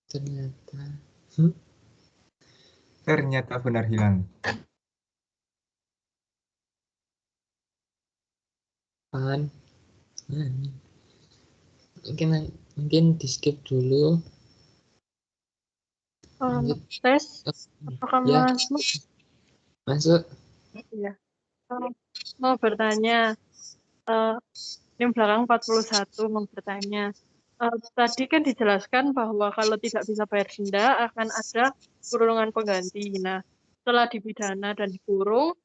Ternyata. Ternyata benar hilang. Pan. Nah, mungkin di skip dulu. Lanjut. Tes, apakah Ya, masuk? masuk. Iya. Mau bertanya, ini belakang 41 mau bertanya. Tadi kan dijelaskan bahwa kalau tidak bisa bayar denda akan ada kurungan pengganti. Nah, setelah dipidana dan dikurung,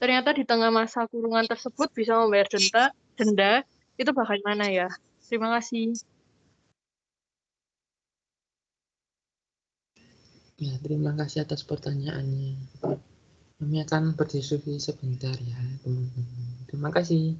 ternyata di tengah masa kurungan tersebut bisa membayar denda itu bagaimana ya? Terima kasih. Ya, terima kasih atas pertanyaannya. Kami akan berdiskusi sebentar ya, teman-teman. Terima kasih.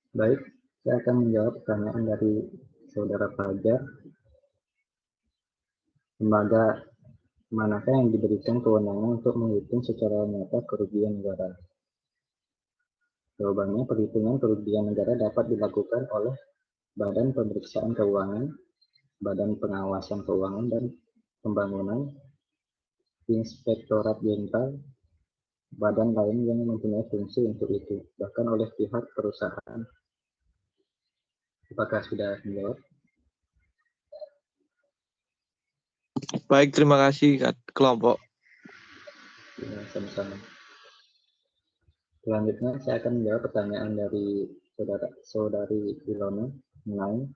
Baik, saya akan menjawab pertanyaan dari Saudara Fajar. Lembaga manakah yang diberikan kewenangan untuk menghitung secara nyata kerugian negara? Jawabannya, perhitungan kerugian negara dapat dilakukan oleh Badan Pemeriksaan Keuangan, Badan Pengawasan Keuangan dan Pembangunan, Inspektorat Jenderal, badan lain yang mempunyai fungsi untuk itu, bahkan oleh pihak perusahaan. Apakah sudah menjawab? Baik, terima kasih kelompok. Ya, sama-sama. Selanjutnya saya akan menjawab pertanyaan dari saudari Ilona mengenai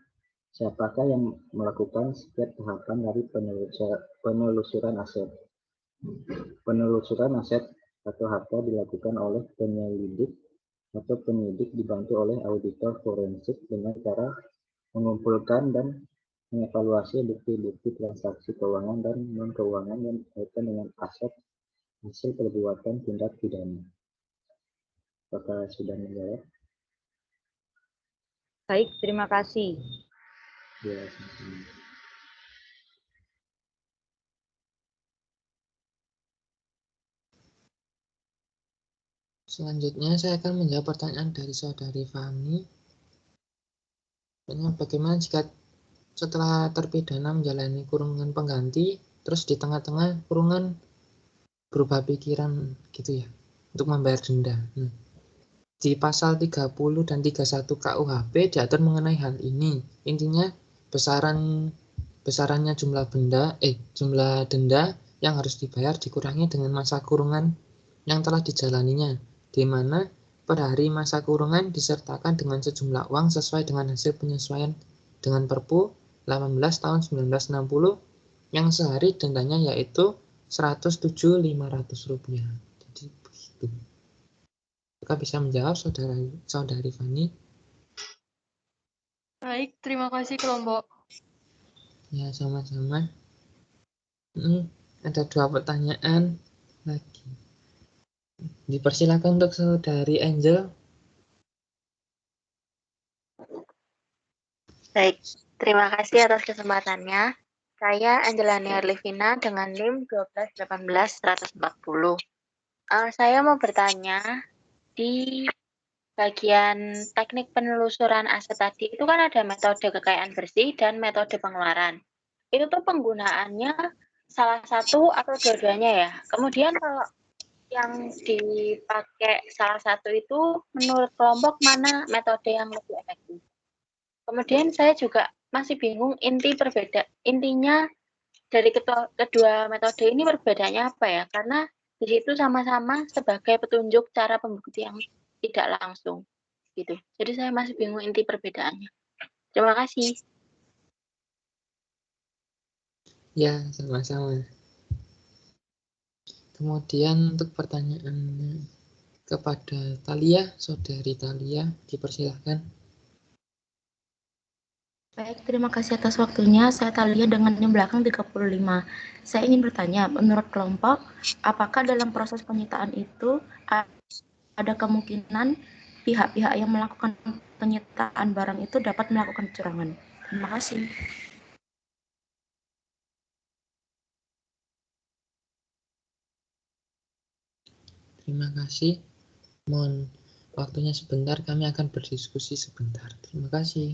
siapakah yang melakukan setiap tahapan dari penelusuran aset. Penelusuran aset atau harta dilakukan oleh penyelidik atau penyidik dibantu oleh auditor forensik dengan cara mengumpulkan dan mengevaluasi bukti-bukti transaksi keuangan dan non-keuangan yang berkaitan dengan aset hasil perbuatan tindak pidana. Apakah sudah menjawab? Baik, terima kasih. Ya, sama-sama. Selanjutnya saya akan menjawab pertanyaan dari Saudari Fani. Bagaimana jika setelah terpidana menjalani kurungan pengganti, terus di tengah-tengah kurungan berubah pikiran gitu ya, untuk membayar denda. Di pasal 30 dan 31 KUHP diatur mengenai hal ini. Intinya besarannya jumlah denda yang harus dibayar dikurangi dengan masa kurungan yang telah dijalaninya, di mana pada hari masa kurungan disertakan dengan sejumlah uang sesuai dengan hasil penyesuaian dengan Perpu 18 tahun 1960 yang sehari dendanya yaitu 107.500 rupiah. Jadi begitu. Apakah bisa menjawab saudari Fani? Baik, terima kasih kelompok. Ya, sama-sama. Ada 2 pertanyaan lagi. Dipersilakan untuk saudari Angel. Baik, terima kasih atas kesempatannya. Saya Angelani Arlivina dengan NIM 1218140. Saya mau bertanya, di bagian teknik penelusuran aset tadi itu kan ada metode kekayaan bersih dan metode pengeluaran. Itu tuh penggunaannya salah satu atau dua-duanya ya. Kemudian kalau yang dipakai salah satu itu menurut kelompok mana metode yang lebih efektif? Kemudian saya juga masih bingung intinya dari kedua metode ini perbedaannya apa ya? Karena di situ sama-sama sebagai petunjuk cara pembuktian tidak langsung gitu. Jadi saya masih bingung inti perbedaannya. Terima kasih. Ya, sama-sama. Kemudian untuk pertanyaan kepada Thalia, saudari Thalia, dipersilahkan. Baik, terima kasih atas waktunya. Saya Thalia dengan NIM belakang 35. Saya ingin bertanya, menurut kelompok, apakah dalam proses penyitaan itu ada kemungkinan pihak-pihak yang melakukan penyitaan barang itu dapat melakukan kecurangan? Terima kasih. Terima kasih. Mohon waktunya sebentar, kami akan berdiskusi sebentar. Terima kasih.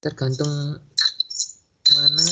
tergantung mana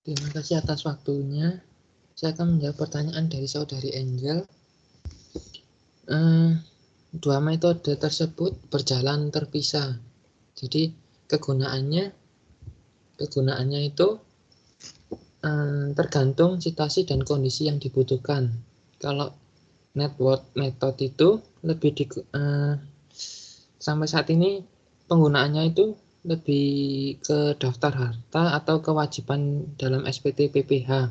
Terima kasih atas waktunya. Saya akan menjawab pertanyaan dari saudari Angel. Dua metode tersebut berjalan terpisah. Jadi kegunaannya itu tergantung situasi dan kondisi yang dibutuhkan. Kalau network method itu lebih sampai saat ini penggunaannya itu lebih ke daftar harta atau kewajiban dalam SPT PPh,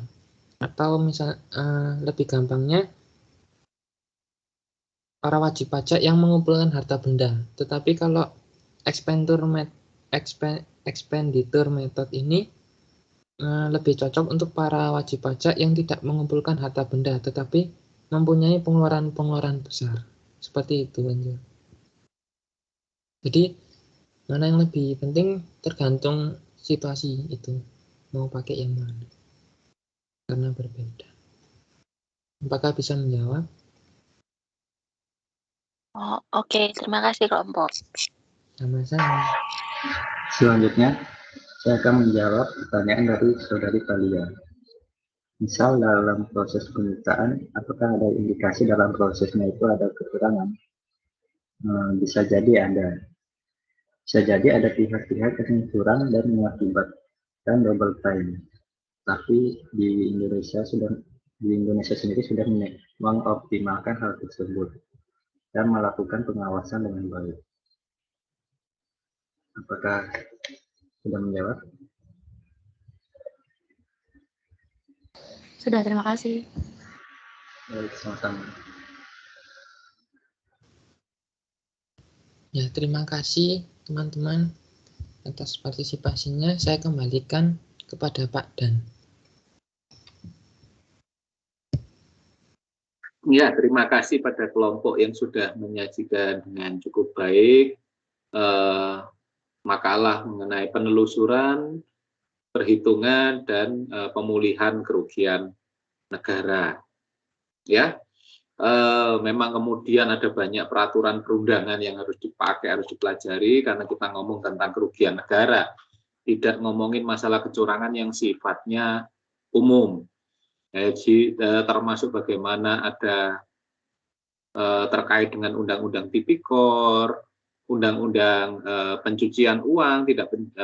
atau misal lebih gampangnya para wajib pajak yang mengumpulkan harta benda. Tetapi kalau expenditure method ini lebih cocok untuk para wajib pajak yang tidak mengumpulkan harta benda tetapi mempunyai pengeluaran besar. Seperti itu, Angel. Jadi mana yang lebih penting tergantung situasi itu, mau pakai yang mana, karena berbeda. Apakah bisa menjawab? Oh, oke. Terima kasih kelompok. Sama-sama. Selanjutnya, saya akan menjawab pertanyaan dari saudari Talia. Misal dalam proses penyitaan, apakah ada indikasi dalam prosesnya itu ada kecurangan? Bisa jadi ada. Bisa jadi ada pihak-pihak yang curang dan mengakibatkan double time. Tapi di Indonesia sendiri sudah mengoptimalkan hal tersebut dan melakukan pengawasan dengan baik. Apakah sudah menjawab? Sudah, terima kasih. Baik, sama-sama. Ya, terima kasih teman-teman atas partisipasinya. Saya kembalikan kepada Pak Dan. Ya, terima kasih pada kelompok yang sudah menyajikan dengan cukup baik makalah mengenai penelusuran, perhitungan, dan pemulihan kerugian negara. Ya, memang kemudian ada banyak peraturan perundangan yang harus dipakai, harus dipelajari karena kita ngomong tentang kerugian negara, tidak ngomongin masalah kecurangan yang sifatnya umum. Jadi termasuk bagaimana ada terkait dengan undang-undang tipikor, undang-undang pencucian uang,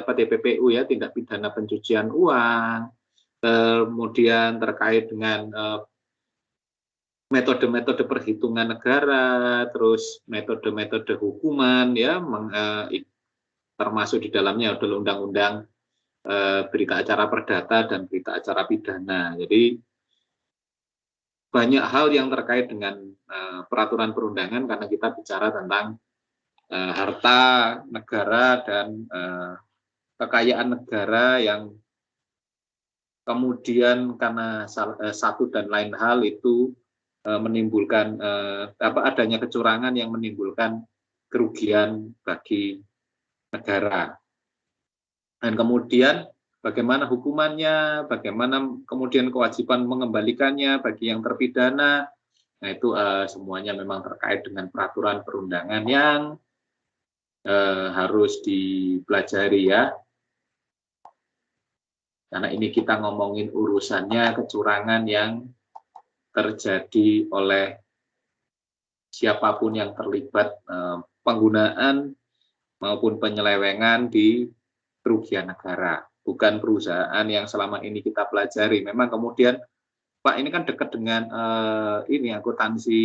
TPPU ya, tindak pidana pencucian uang, kemudian terkait dengan metode-metode perhitungan negara, terus metode-metode hukuman ya, termasuk di dalamnya adalah undang-undang berita acara perdata dan berita acara pidana. Jadi banyak hal yang terkait dengan peraturan perundangan karena kita bicara tentang harta negara dan kekayaan negara yang kemudian karena satu dan lain hal itu menimbulkan adanya kecurangan yang menimbulkan kerugian bagi negara. Dan kemudian bagaimana hukumannya, bagaimana kemudian kewajiban mengembalikannya bagi yang terpidana. Nah, itu semuanya memang terkait dengan peraturan perundangan yang harus dipelajari ya. Karena ini kita ngomongin urusannya kecurangan yang terjadi oleh siapapun yang terlibat penggunaan maupun penyelewengan di kerugian negara, bukan perusahaan yang selama ini kita pelajari. Memang kemudian Pak ini kan dekat dengan ini akuntansi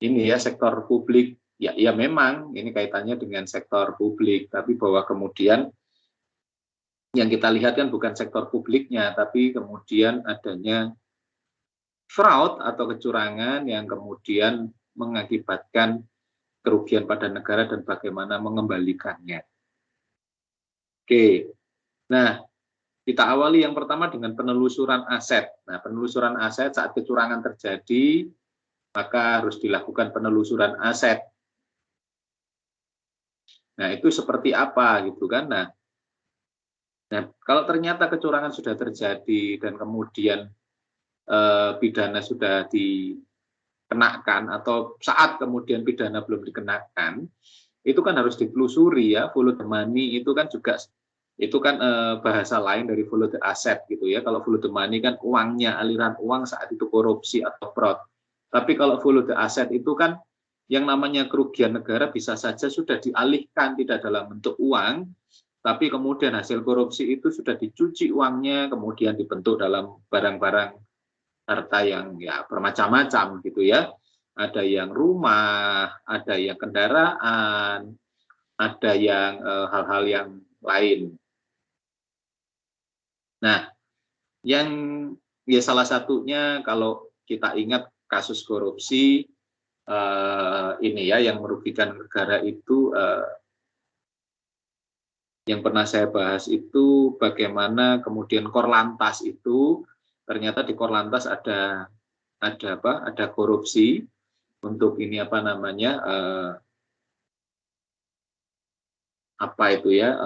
ini ya, sektor publik. Ya memang ini kaitannya dengan sektor publik, tapi bahwa kemudian yang kita lihat kan bukan sektor publiknya, tapi kemudian adanya fraud atau kecurangan yang kemudian mengakibatkan kerugian pada negara dan bagaimana mengembalikannya. Oke, nah kita awali yang pertama dengan penelusuran aset. Nah, penelusuran aset saat kecurangan terjadi, maka harus dilakukan penelusuran aset. Nah, itu seperti apa gitu kan? Nah, kalau ternyata kecurangan sudah terjadi dan kemudian pidana sudah dikenakan atau saat kemudian pidana belum dikenakan, itu kan harus ditelusuri ya, follow the money itu kan juga Itu kan bahasa lain dari follow the asset gitu ya. Kalau follow the money kan uangnya, aliran uang saat itu korupsi atau fraud. Tapi kalau follow the asset itu kan yang namanya kerugian negara bisa saja sudah dialihkan tidak dalam bentuk uang, tapi kemudian hasil korupsi itu sudah dicuci uangnya, kemudian dibentuk dalam barang-barang harta yang ya bermacam-macam gitu ya. Ada yang rumah, ada yang kendaraan, ada yang hal-hal yang lain. Nah, yang ya salah satunya kalau kita ingat kasus korupsi ini ya yang merugikan negara itu yang pernah saya bahas itu bagaimana kemudian Korlantas itu ternyata di Korlantas ada apa? Ada korupsi untuk ini apa namanya apa itu ya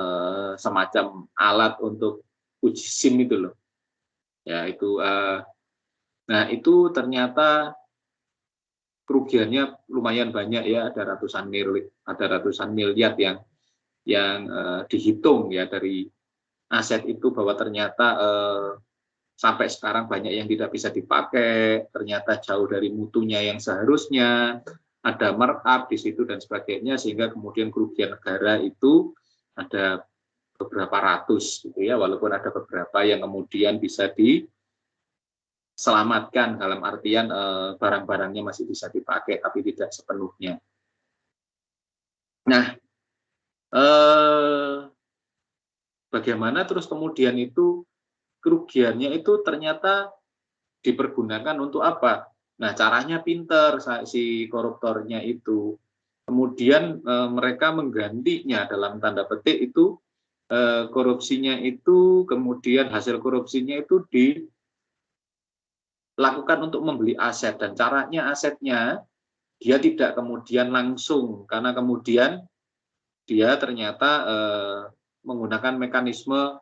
semacam alat untuk uji SIM itu loh. Ya itu nah itu ternyata kerugiannya lumayan banyak ya, ada ratusan miliar yang dihitung ya dari aset itu bahwa ternyata sampai sekarang banyak yang tidak bisa dipakai, ternyata jauh dari mutunya yang seharusnya, ada markup di situ dan sebagainya, sehingga kemudian kerugian negara itu ada beberapa ratus gitu ya, walaupun ada beberapa yang kemudian bisa diselamatkan dalam artian barang-barangnya masih bisa dipakai tapi tidak sepenuhnya. Nah, bagaimana terus kemudian itu kerugiannya itu ternyata dipergunakan untuk apa? Nah, caranya pinter si koruptornya itu. Kemudian mereka menggantinya dalam tanda petik itu korupsinya itu, kemudian hasil korupsinya itu dilakukan untuk membeli aset, dan caranya asetnya dia tidak kemudian langsung, karena kemudian dia ternyata menggunakan mekanisme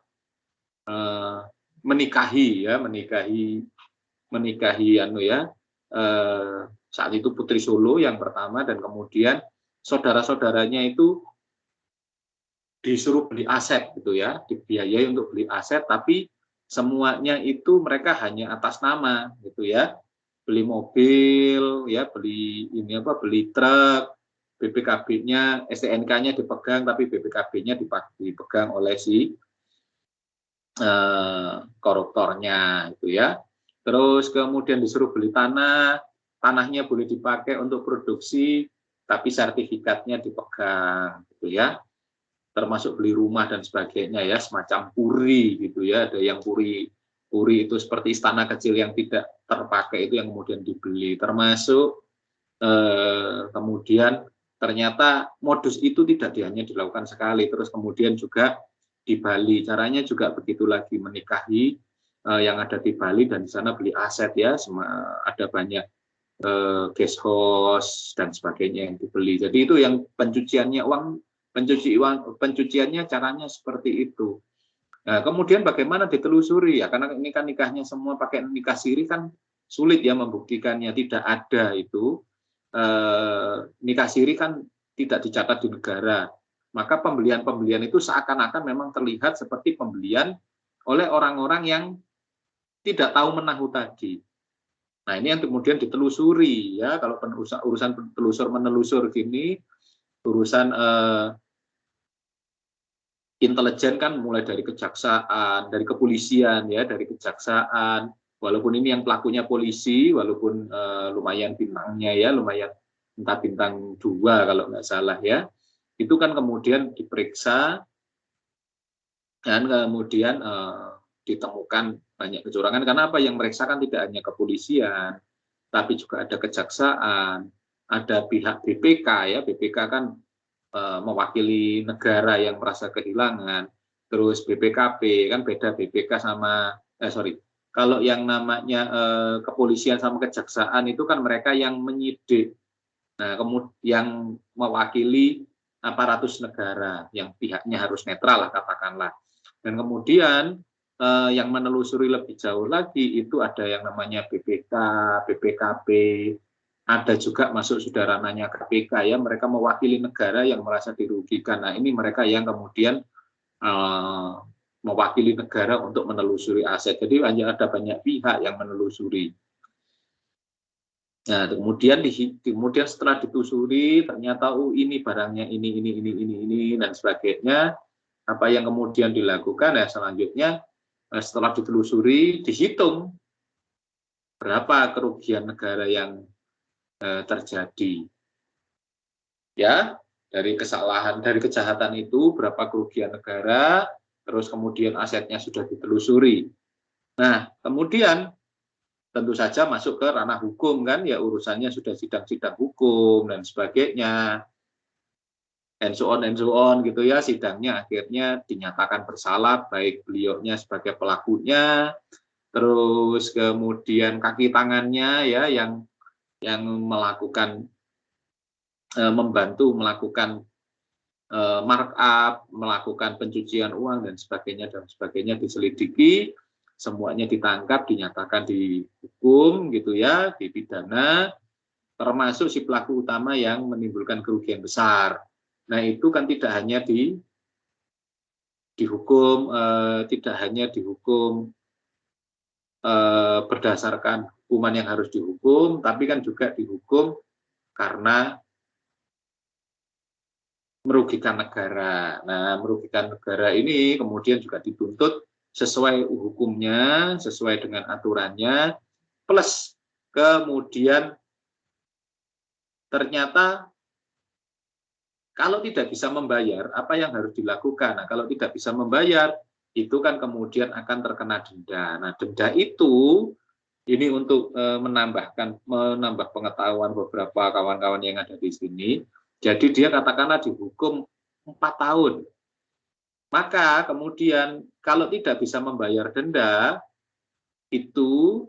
menikahi saat itu Putri Solo yang pertama, dan kemudian saudara-saudaranya itu disuruh beli aset gitu ya, dibiayai untuk beli aset, tapi semuanya itu mereka hanya atas nama gitu ya, beli mobil ya, beli truk, BPKB-nya, STNK-nya dipegang, tapi BPKB-nya dipegang oleh si koruptornya itu ya. Terus kemudian disuruh beli tanahnya boleh dipakai untuk produksi, tapi sertifikatnya dipegang gitu ya. Termasuk beli rumah dan sebagainya ya, semacam puri gitu ya. Ada yang puri itu seperti istana kecil yang tidak terpakai itu yang kemudian dibeli. Termasuk kemudian ternyata modus itu tidak hanya dilakukan sekali, terus kemudian juga di Bali caranya juga begitu lagi, menikahi yang ada di Bali dan di sana beli aset ya, ada banyak guest house dan sebagainya yang dibeli. Jadi itu yang pencuciannya pencuciannya caranya seperti itu. Nah, kemudian bagaimana ditelusuri ya, karena ini kan nikahnya semua pakai nikah siri kan sulit ya membuktikannya, tidak ada itu nikah siri kan tidak dicatat di negara. Maka pembelian itu seakan-akan memang terlihat seperti pembelian oleh orang-orang yang tidak tahu menahu tadi. Nah, ini yang kemudian ditelusuri ya, kalau urusan menelusur gini, urusan intelijen kan mulai dari kejaksaan, dari kepolisian ya, dari kejaksaan, walaupun ini yang pelakunya polisi, walaupun lumayan bintangnya ya, lumayan entah bintang 2 kalau nggak salah ya, itu kan kemudian diperiksa dan kemudian ditemukan banyak kecurangan. Karena apa? Yang meriksa kan tidak hanya kepolisian, tapi juga ada kejaksaan, ada pihak BPK ya, BPK kan mewakili negara yang merasa kehilangan, terus BPKP kan beda, BPK sama kalau yang namanya kepolisian sama kejaksaan itu kan mereka yang menyidik, nah kemudian yang mewakili aparatus negara yang pihaknya harus netral lah katakanlah, dan kemudian yang menelusuri lebih jauh lagi itu ada yang namanya BPK, BPKP, ada juga masuk sudah ranahnya KPK ya, mereka mewakili negara yang merasa dirugikan. Nah, ini mereka yang kemudian mewakili negara untuk menelusuri aset. Jadi hanya ada banyak pihak yang menelusuri. Nah, kemudian setelah ditelusuri ternyata ini barangnya ini dan sebagainya. Apa yang kemudian dilakukan ya selanjutnya setelah ditelusuri dihitung berapa kerugian negara yang terjadi. Ya, dari kejahatan itu berapa kerugian negara, terus kemudian asetnya sudah ditelusuri. Nah, kemudian tentu saja masuk ke ranah hukum kan, ya urusannya sudah sidang-sidang hukum dan sebagainya, and so on gitu ya. Sidangnya akhirnya dinyatakan bersalah, baik beliaunya sebagai pelakunya, terus kemudian kaki tangannya ya yang melakukan membantu melakukan markup, melakukan pencucian uang dan sebagainya diselidiki. Semuanya ditangkap, dinyatakan dihukum gitu ya, dipidana, termasuk si pelaku utama yang menimbulkan kerugian besar. Nah, itu kan tidak hanya dihukum berdasarkan hukuman yang harus dihukum, tapi kan juga dihukum karena merugikan negara. Nah, merugikan negara ini kemudian juga dituntut sesuai hukumnya, sesuai dengan aturannya, plus kemudian ternyata kalau tidak bisa membayar, apa yang harus dilakukan? Nah, kalau tidak bisa membayar, itu kan kemudian akan terkena denda. Nah, denda itu ini untuk menambah pengetahuan beberapa kawan-kawan yang ada di sini. Jadi dia katakanlah dihukum 4 tahun. Maka kemudian kalau tidak bisa membayar denda, itu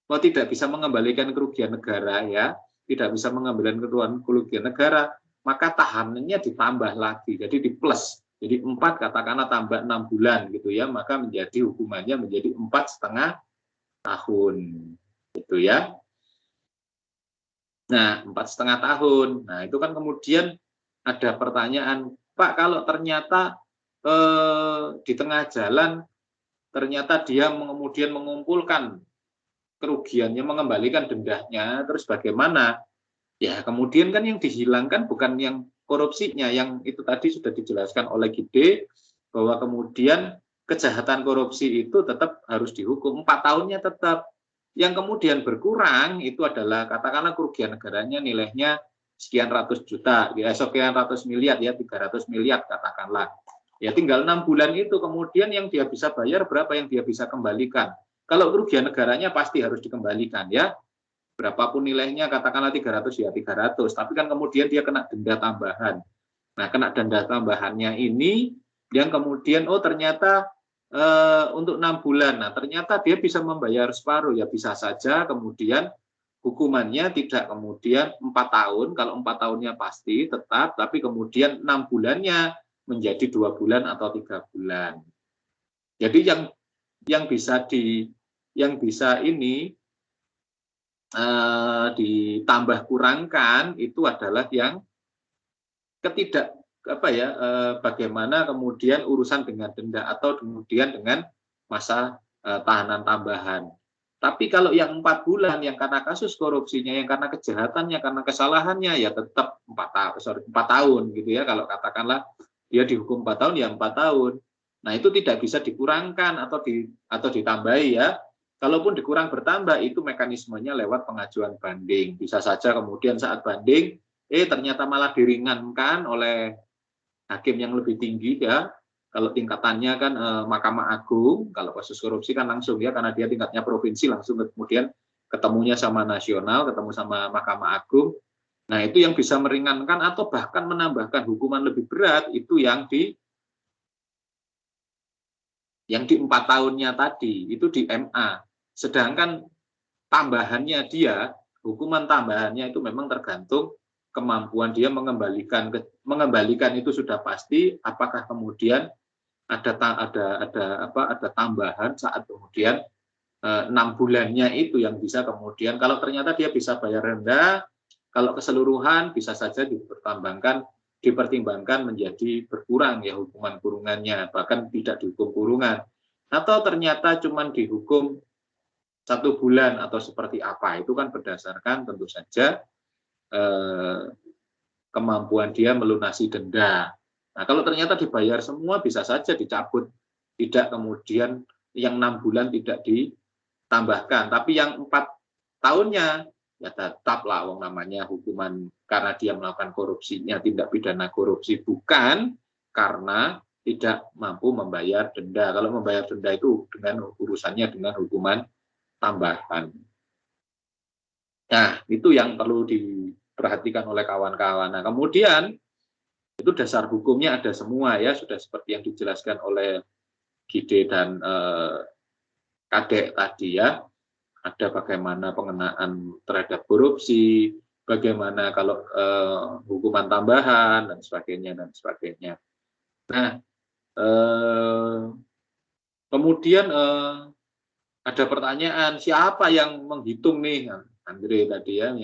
tidak bisa mengembalikan kerugian negara ya, tidak bisa mengembalikan kerugian negara, maka tahanannya ditambah lagi, jadi di plus. Jadi 4 katakanlah tambah 6 bulan gitu ya, maka menjadi hukumannya menjadi 4,5 tahun gitu ya. Nah, 4,5 tahun. Nah, itu kan kemudian ada pertanyaan, Pak, kalau ternyata di tengah jalan ternyata dia kemudian mengumpulkan kerugiannya, mengembalikan dendanya, terus bagaimana? Ya, kemudian kan yang dihilangkan bukan yang korupsinya, yang itu tadi sudah dijelaskan oleh Gide, bahwa kemudian kejahatan korupsi itu tetap harus dihukum, 4 tahunnya tetap. Yang kemudian berkurang itu adalah katakanlah kerugian negaranya nilainya sekian ratus juta, ya sekian ratus miliar ya, 300 miliar katakanlah. Ya tinggal 6 bulan itu kemudian yang dia bisa bayar berapa, yang dia bisa kembalikan. Kalau kerugian negaranya pasti harus dikembalikan ya. Berapapun nilainya katakanlah 300 ya 300, tapi kan kemudian dia kena denda tambahan. Nah, kena denda tambahannya ini yang kemudian ternyata untuk 6 bulan. Nah, ternyata dia bisa membayar separuh, ya bisa saja kemudian hukumannya tidak kemudian 4 tahun, kalau 4 tahunnya pasti tetap, tapi kemudian 6 bulannya menjadi 2 bulan atau 3 bulan. Jadi yang bisa ini ditambah kurangkan itu adalah yang bagaimana kemudian urusan dengan denda atau kemudian dengan masa tahanan tambahan. Tapi kalau yang 4 bulan yang karena kasus korupsinya, yang karena kejahatannya, karena kesalahannya ya tetap 4 tahun gitu ya. Kalau katakanlah dia dihukum 4 tahun ya 4 tahun. Nah, itu tidak bisa dikurangkan atau ditambahi ya. Kalaupun dikurang bertambah itu mekanismenya lewat pengajuan banding. Bisa saja kemudian saat banding ternyata malah diringankan oleh hakim yang lebih tinggi ya. Kalau tingkatannya kan Mahkamah Agung, kalau kasus korupsi kan langsung ya, karena dia tingkatnya provinsi langsung kemudian ketemunya sama nasional, ketemu sama Mahkamah Agung. Nah, itu yang bisa meringankan atau bahkan menambahkan hukuman lebih berat itu yang di 4 tahunnya tadi, itu di MA. Sedangkan tambahannya dia, hukuman tambahannya itu memang tergantung kemampuan dia mengembalikan itu sudah pasti. Apakah kemudian ada tambahan saat kemudian 6 bulannya itu yang bisa kemudian, kalau ternyata dia bisa bayar rendah, kalau keseluruhan bisa saja dipertambahkan dipertimbangkan menjadi berkurang ya hukuman kurungannya, bahkan tidak dihukum kurungan, atau ternyata cuma dihukum 1 bulan atau seperti apa, itu kan berdasarkan tentu saja kemampuan dia melunasi denda. Nah, kalau ternyata dibayar semua bisa saja dicabut, tidak kemudian yang 6 bulan tidak ditambahkan, tapi yang 4 tahunnya ya tetaplah wong namanya hukuman karena dia melakukan korupsinya, tindak pidana korupsi, bukan karena tidak mampu membayar denda. Kalau membayar denda itu dengan urusannya dengan hukuman tambahan. Nah, itu yang perlu diperhatikan oleh kawan-kawan. Nah, kemudian itu dasar hukumnya ada semua ya, sudah seperti yang dijelaskan oleh Gide dan Kadek tadi ya. Ada bagaimana pengenaan terhadap korupsi, bagaimana kalau hukuman tambahan dan sebagainya dan sebagainya. Nah, kemudian ada pertanyaan, siapa yang menghitung nih, Andre tadi ya,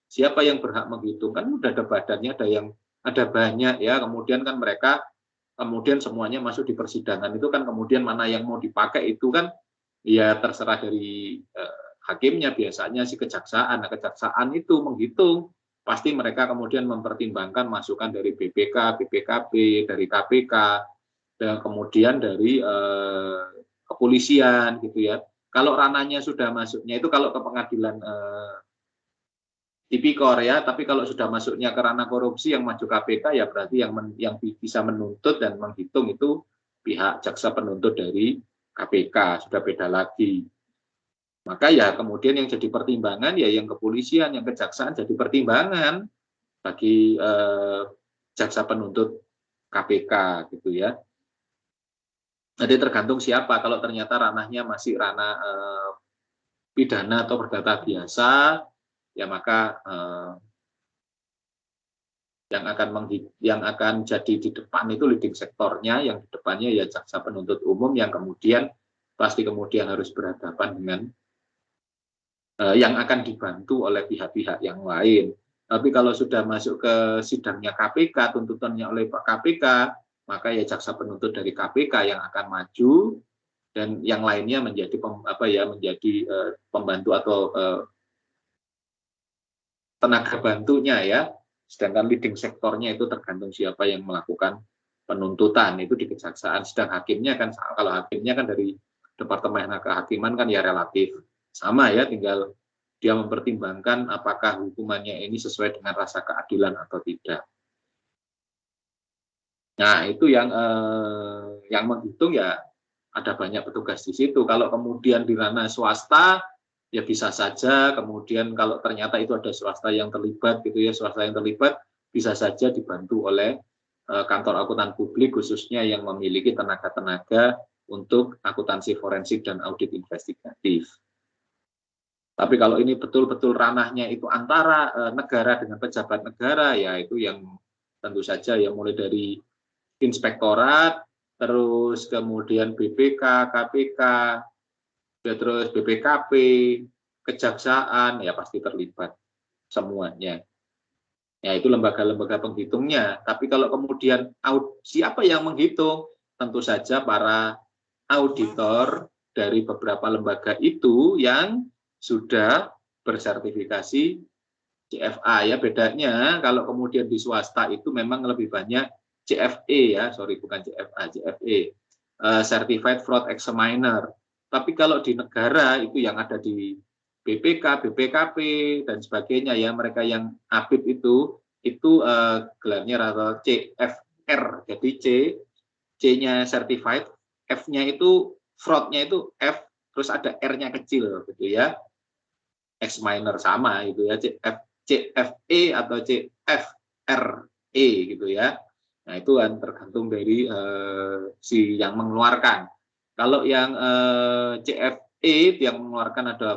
siapa yang berhak menghitung? Kan udah ada badannya, ada banyak ya. Kemudian kan mereka kemudian semuanya masuk di persidangan itu kan, kemudian mana yang mau dipakai itu kan ya terserah dari hakimnya, biasanya si kejaksaan. Nah, kejaksaan itu menghitung, pasti mereka kemudian mempertimbangkan masukan dari BPK, BPKB, dari KPK, dan kemudian dari kepolisian gitu ya. Kalau ranahnya sudah masuknya itu kalau ke pengadilan tipikor ya, tapi kalau sudah masuknya ke ranah korupsi yang maju KPK ya berarti yang bisa menuntut dan menghitung itu pihak jaksa penuntut dari KPK, sudah beda lagi. Maka ya kemudian yang jadi pertimbangan ya yang kepolisian, yang kejaksaan jadi pertimbangan bagi jaksa penuntut KPK gitu ya. Jadi tergantung siapa, kalau ternyata ranahnya masih ranah pidana atau perdata biasa, ya maka yang akan jadi di depan itu leading sektornya, yang di depannya ya jaksa penuntut umum yang kemudian pasti kemudian harus berhadapan dengan yang akan dibantu oleh pihak-pihak yang lain. Tapi kalau sudah masuk ke sidangnya KPK, tuntutannya oleh Pak KPK, maka ya jaksa penuntut dari KPK yang akan maju dan yang lainnya menjadi pembantu atau tenaga bantunya ya. Sedangkan leading sektornya itu tergantung siapa yang melakukan penuntutan, itu di kejaksaan. Sedang hakimnya kan, kalau hakimnya kan dari Departemen Kehakiman kan ya relatif sama ya, tinggal dia mempertimbangkan apakah hukumannya ini sesuai dengan rasa keadilan atau tidak. Nah, itu yang menghitung ya ada banyak petugas di situ. Kalau kemudian di ranah swasta ya bisa saja kemudian kalau ternyata itu ada swasta yang terlibat gitu ya, swasta yang terlibat bisa saja dibantu oleh kantor akuntan publik khususnya yang memiliki tenaga-tenaga untuk akuntansi forensik dan audit investigatif. Tapi kalau ini betul-betul ranahnya itu antara negara dengan pejabat negara, ya itu yang tentu saja ya mulai dari inspektorat, terus kemudian BPK, KPK, terus BPKP, kejaksaan, ya pasti terlibat semuanya. Ya itu lembaga-lembaga penghitungnya. Tapi kalau kemudian siapa yang menghitung? Tentu saja para auditor dari beberapa lembaga itu yang sudah bersertifikasi CFA ya. Bedanya kalau kemudian di swasta itu memang lebih banyak CFE ya, bukan CFA, CFE, Certified Fraud Examiner. Tapi kalau di negara itu yang ada di BPK, BPKP dan sebagainya ya, mereka yang APIP itu gelarnya rata CFR. Jadi C-nya certified, F-nya itu fraud-nya itu F, terus ada R-nya kecil gitu ya. Examiner sama gitu ya, CFE atau CFRE gitu ya. Nah, itu kan tergantung dari si yang mengeluarkan. Kalau yang CFE yang mengeluarkan adalah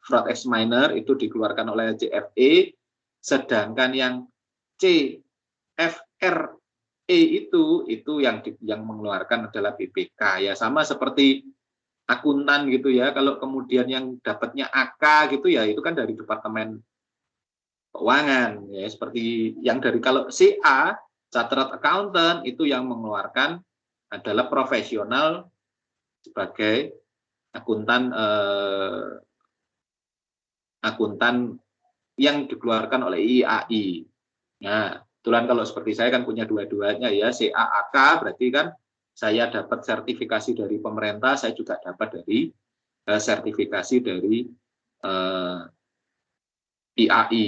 fraud examiner itu dikeluarkan oleh CFE, sedangkan yang CFRE itu yang mengeluarkan adalah BPK ya, sama seperti akuntan gitu ya. Kalau kemudian yang dapatnya AK gitu ya, itu kan dari Departemen keuangan, ya seperti yang dari kalau CA chartered accountant itu yang mengeluarkan adalah profesional sebagai akuntan akuntan yang dikeluarkan oleh IAI. Nah, kebetulan kalau seperti saya kan punya dua-duanya ya, CAAK berarti kan saya dapat sertifikasi dari pemerintah, saya juga dapat dari sertifikasi dari IAI.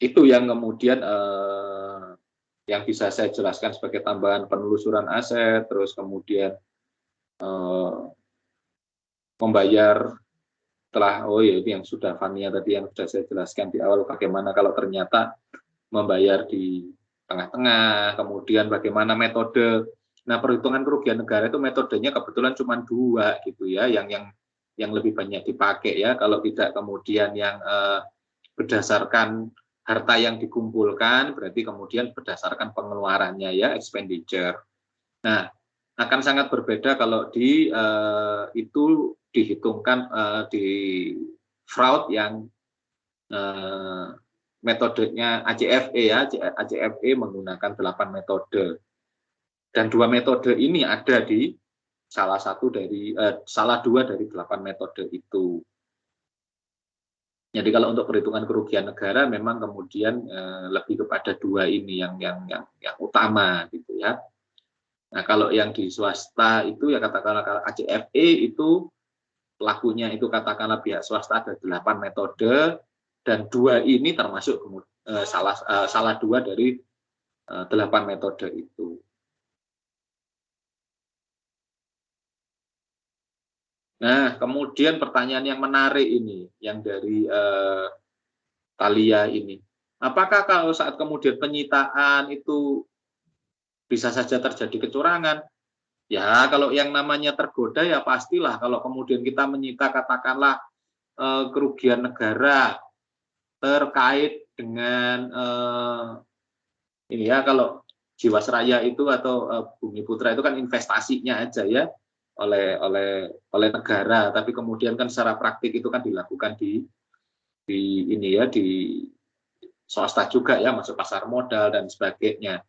Itu yang kemudian yang bisa saya jelaskan sebagai tambahan penelusuran aset, terus kemudian membayar setelah, oh ya ini yang sudah Fania tadi yang sudah saya jelaskan di awal, bagaimana kalau ternyata membayar di tengah-tengah, kemudian bagaimana metode. Nah, perhitungan kerugian negara itu metodenya kebetulan cuma 2 gitu ya, yang lebih banyak dipakai ya, kalau tidak kemudian yang berdasarkan harta yang dikumpulkan, berarti kemudian berdasarkan pengeluarannya ya, expenditure. Nah, akan sangat berbeda kalau itu dihitungkan di fraud yang metodenya ACFE ya, ACFE menggunakan 8 metode. Dan 2 metode ini ada di salah 2 dari 8 metode itu. Jadi kalau untuk perhitungan kerugian negara memang kemudian lebih kepada 2 ini yang utama gitu ya. Nah, kalau yang di swasta itu ya katakanlah ACFE itu pelakunya itu katakanlah pihak swasta ada 8 metode dan 2 ini termasuk salah 2 dari 8 metode itu. Nah, kemudian pertanyaan yang menarik ini, yang dari Thalia ini. Apakah kalau saat kemudian penyitaan itu bisa saja terjadi kecurangan? Ya, kalau yang namanya tergoda ya pastilah. Kalau kemudian kita menyita katakanlah kerugian negara terkait dengan ini ya, kalau Jiwasraya itu atau Bumi Putra itu kan investasinya aja ya. oleh negara, tapi kemudian kan secara praktik itu kan dilakukan di ini ya, di swasta juga ya, masuk pasar modal dan sebagainya.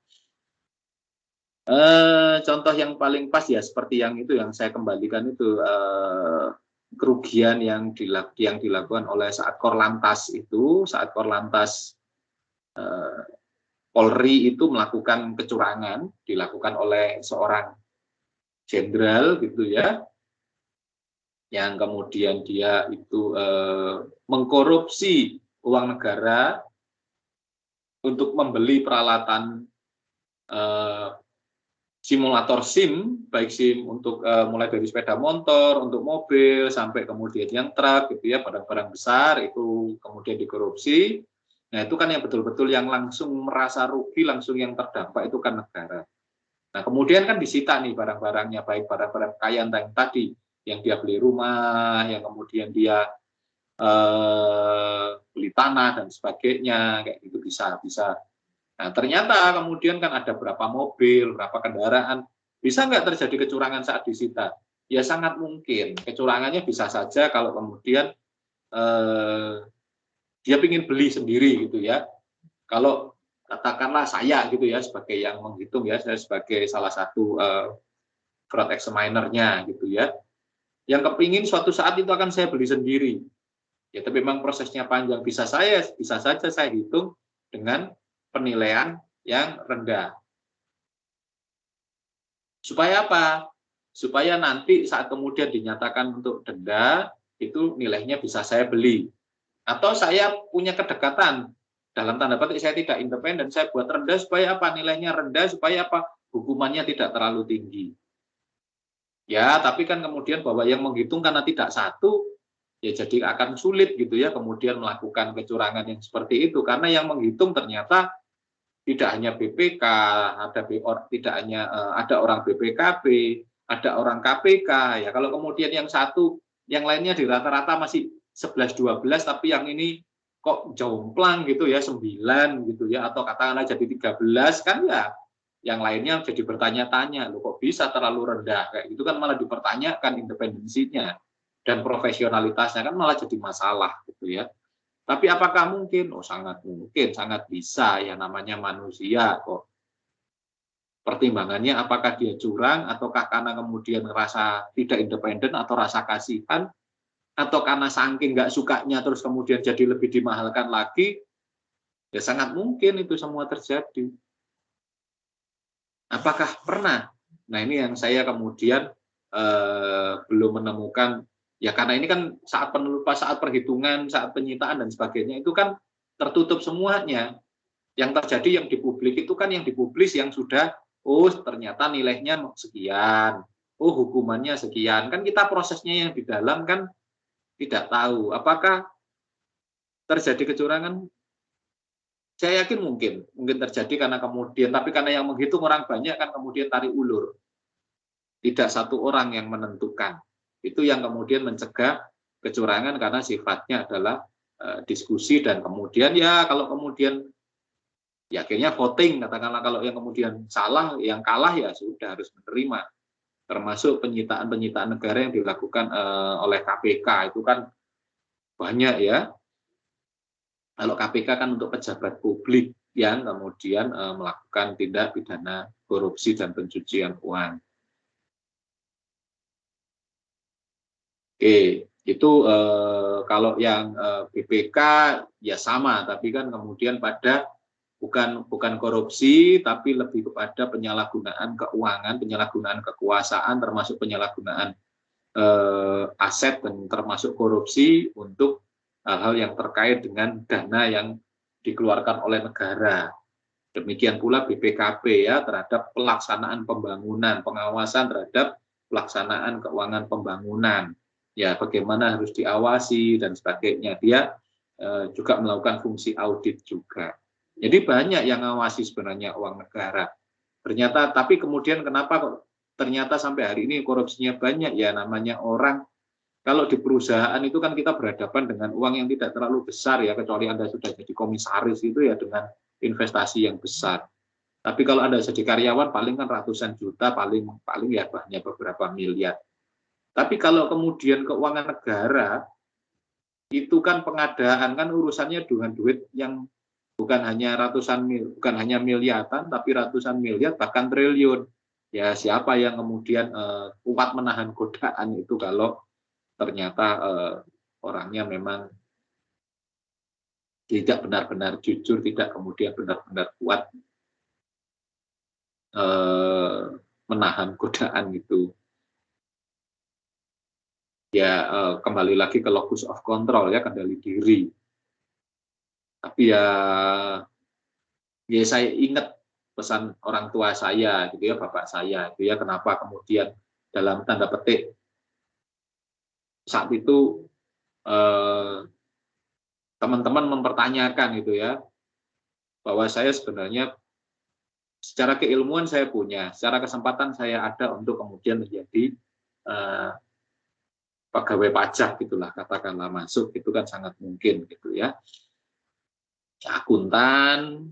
Contoh yang paling pas ya seperti yang itu yang saya kembalikan itu kerugian yang dilakukan oleh saat Korlantas itu, saat Korlantas Polri itu melakukan kecurangan, dilakukan oleh seorang jenderal gitu ya, yang kemudian dia itu mengkorupsi uang negara untuk membeli peralatan simulator SIM, baik SIM untuk mulai dari sepeda motor, untuk mobil, sampai kemudian yang truk gitu ya, barang-barang besar itu kemudian dikorupsi. Nah, itu kan yang betul-betul yang langsung merasa rugi, langsung yang terdampak itu kan negara. Nah, kemudian kan disita nih barang-barangnya, baik barang-barang kekayaan yang tadi, yang dia beli rumah, yang kemudian dia beli tanah dan sebagainya, kayak gitu bisa. Nah, ternyata kemudian kan ada berapa mobil, berapa kendaraan, bisa nggak terjadi kecurangan saat disita? Ya sangat mungkin. Kecurangannya bisa saja kalau kemudian dia ingin beli sendiri gitu ya. Kalau katakanlah saya gitu ya sebagai yang menghitung ya, saya sebagai salah satu fraud examinernya gitu ya, yang kepingin suatu saat itu akan saya beli sendiri ya, tapi memang prosesnya panjang, bisa saja saya hitung dengan penilaian yang rendah. Supaya apa? Supaya nanti saat kemudian dinyatakan untuk denda itu nilainya bisa saya beli, atau saya punya kedekatan, dalam tanda petik saya tidak independen, saya buat rendah supaya apa? Nilainya rendah supaya apa? Hukumannya tidak terlalu tinggi. Ya, tapi kan kemudian bahwa yang menghitung karena tidak satu, ya jadi akan sulit gitu ya kemudian melakukan kecurangan yang seperti itu, karena yang menghitung ternyata tidak hanya BPK, tidak hanya ada orang BPKB, ada orang KPK. Ya, kalau kemudian yang satu, yang lainnya di rata-rata masih 11-12, tapi yang ini kok jomplang gitu ya 9 gitu ya, atau katakanlah jadi 13 kan ya, yang lainnya jadi bertanya-tanya, loh kok bisa terlalu rendah kayak gitu kan, malah dipertanyakan independensinya. dan profesionalitasnya, kan malah jadi masalah gitu ya. Tapi apakah mungkin? Oh, sangat mungkin, sangat bisa, ya namanya manusia kok. Pertimbangannya apakah dia curang, ataukah karena kemudian ngerasa tidak independen, atau rasa kasihan, atau karena saking nggak sukanya terus kemudian jadi lebih dimahalkan lagi, ya sangat mungkin itu semua terjadi. Apakah pernah? Nah, ini yang saya kemudian belum menemukan, ya karena ini kan saat perhitungan, saat penyitaan dan sebagainya itu kan tertutup semuanya. Yang terjadi yang di publik itu kan yang dipublis yang sudah, oh ternyata nilainya sekian, oh hukumannya sekian. Kan kita prosesnya yang di dalam kan tidak tahu. Apakah terjadi kecurangan? Saya yakin mungkin terjadi karena kemudian, tapi karena yang menghitung orang banyak kan kemudian tarik ulur. Tidak satu orang yang menentukan. Itu yang kemudian mencegah kecurangan karena sifatnya adalah diskusi, dan kemudian ya kalau kemudian ya akhirnya voting, katakanlah kalau yang kemudian salah, yang kalah ya sudah harus menerima. Termasuk penyitaan negara yang dilakukan oleh KPK itu kan banyak ya. Kalau KPK kan untuk pejabat publik yang kemudian melakukan tindak pidana korupsi dan pencucian uang. Oke, itu kalau yang BPK ya sama, tapi kan kemudian pada bukan korupsi, tapi lebih kepada penyalahgunaan keuangan, penyalahgunaan kekuasaan, termasuk penyalahgunaan aset dan termasuk korupsi untuk hal-hal yang terkait dengan dana yang dikeluarkan oleh negara. Demikian pula BPKP ya, terhadap pelaksanaan pembangunan, pengawasan terhadap pelaksanaan keuangan pembangunan. Ya, bagaimana harus diawasi dan sebagainya. Dia juga melakukan fungsi audit juga. Jadi banyak yang ngawasi sebenarnya uang negara. Ternyata, tapi kemudian kenapa kok ternyata sampai hari ini korupsinya banyak? Ya namanya orang, kalau di perusahaan itu kan kita berhadapan dengan uang yang tidak terlalu besar ya, kecuali Anda sudah jadi komisaris itu ya dengan investasi yang besar. Tapi kalau Anda jadi karyawan paling kan ratusan juta, paling ya hanya beberapa miliar. Tapi kalau kemudian keuangan negara, itu kan pengadaan, kan urusannya dengan duit yang bukan hanya bukan hanya miliaran, tapi ratusan miliar, bahkan triliun. Ya siapa yang kemudian kuat menahan godaan itu kalau ternyata orangnya memang tidak benar-benar jujur, tidak kemudian benar-benar kuat menahan godaan itu. Ya kembali lagi ke locus of control ya, kendali diri. Tapi ya saya ingat pesan orang tua saya gitu ya, bapak saya itu ya, kenapa kemudian dalam tanda petik saat itu teman-teman mempertanyakan itu ya, bahwa saya sebenarnya secara keilmuan saya punya, secara kesempatan saya ada untuk kemudian menjadi pegawai pajak gitulah, katakanlah masuk, itu kan sangat mungkin gitu ya. Akuntan,